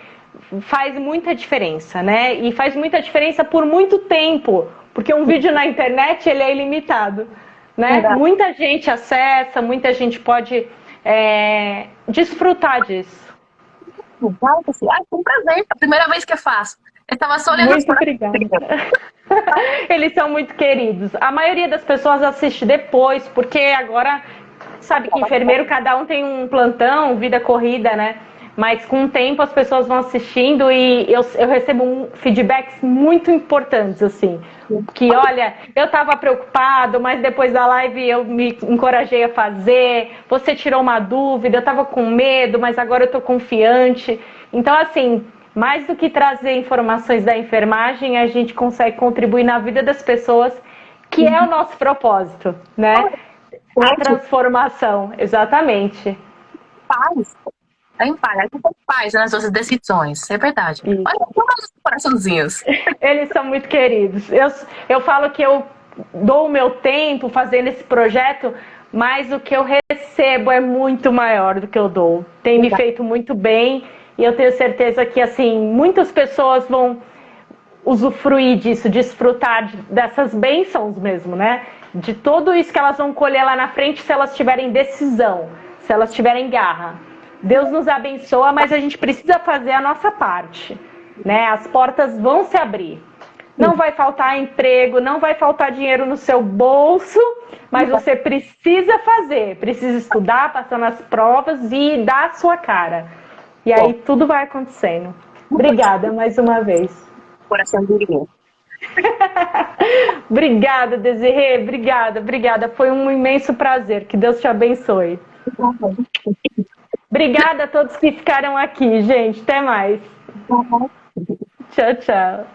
faz muita diferença, né? E faz muita diferença por muito tempo, porque um vídeo na internet ele é ilimitado, né? Muita gente acessa, muita gente pode desfrutar disso. Foi um prazer, a primeira vez que eu faço. Eu estava só olhando. Muito obrigada. Eles são muito queridos. A maioria das pessoas assiste depois, porque agora sabe que enfermeiro cada um tem um plantão, vida corrida, né? Mas com o tempo as pessoas vão assistindo e eu recebo feedbacks muito importantes, assim. Que, olha, eu estava preocupado, mas depois da live eu me encorajei a fazer, você tirou uma dúvida, eu estava com medo, mas agora eu estou confiante. Então, assim, mais do que trazer informações da enfermagem, a gente consegue contribuir na vida das pessoas, que é o nosso propósito, né? A transformação, exatamente. Paz. Tem paz nas suas decisões, é verdade. Isso. Olha, os coraçãozinhos. Eles são muito queridos. Eu falo que eu dou o meu tempo fazendo esse projeto, mas o que eu recebo é muito maior do que eu dou. Tem me feito muito bem e eu tenho certeza que assim muitas pessoas vão usufruir disso, desfrutar dessas bênçãos mesmo, né? De tudo isso que elas vão colher lá na frente se elas tiverem decisão, se elas tiverem garra. Deus nos abençoa, mas a gente precisa fazer a nossa parte, né? As portas vão se abrir. Não vai faltar emprego, não vai faltar dinheiro no seu bolso, mas você precisa fazer, precisa estudar, passar nas provas e dar a sua cara. E aí tudo vai acontecendo. Obrigada mais uma vez. Coração durinho. Obrigada, Desirê, obrigada. Foi um imenso prazer. Que Deus te abençoe. Obrigada a todos que ficaram aqui, gente. Até mais. Tchau, tchau.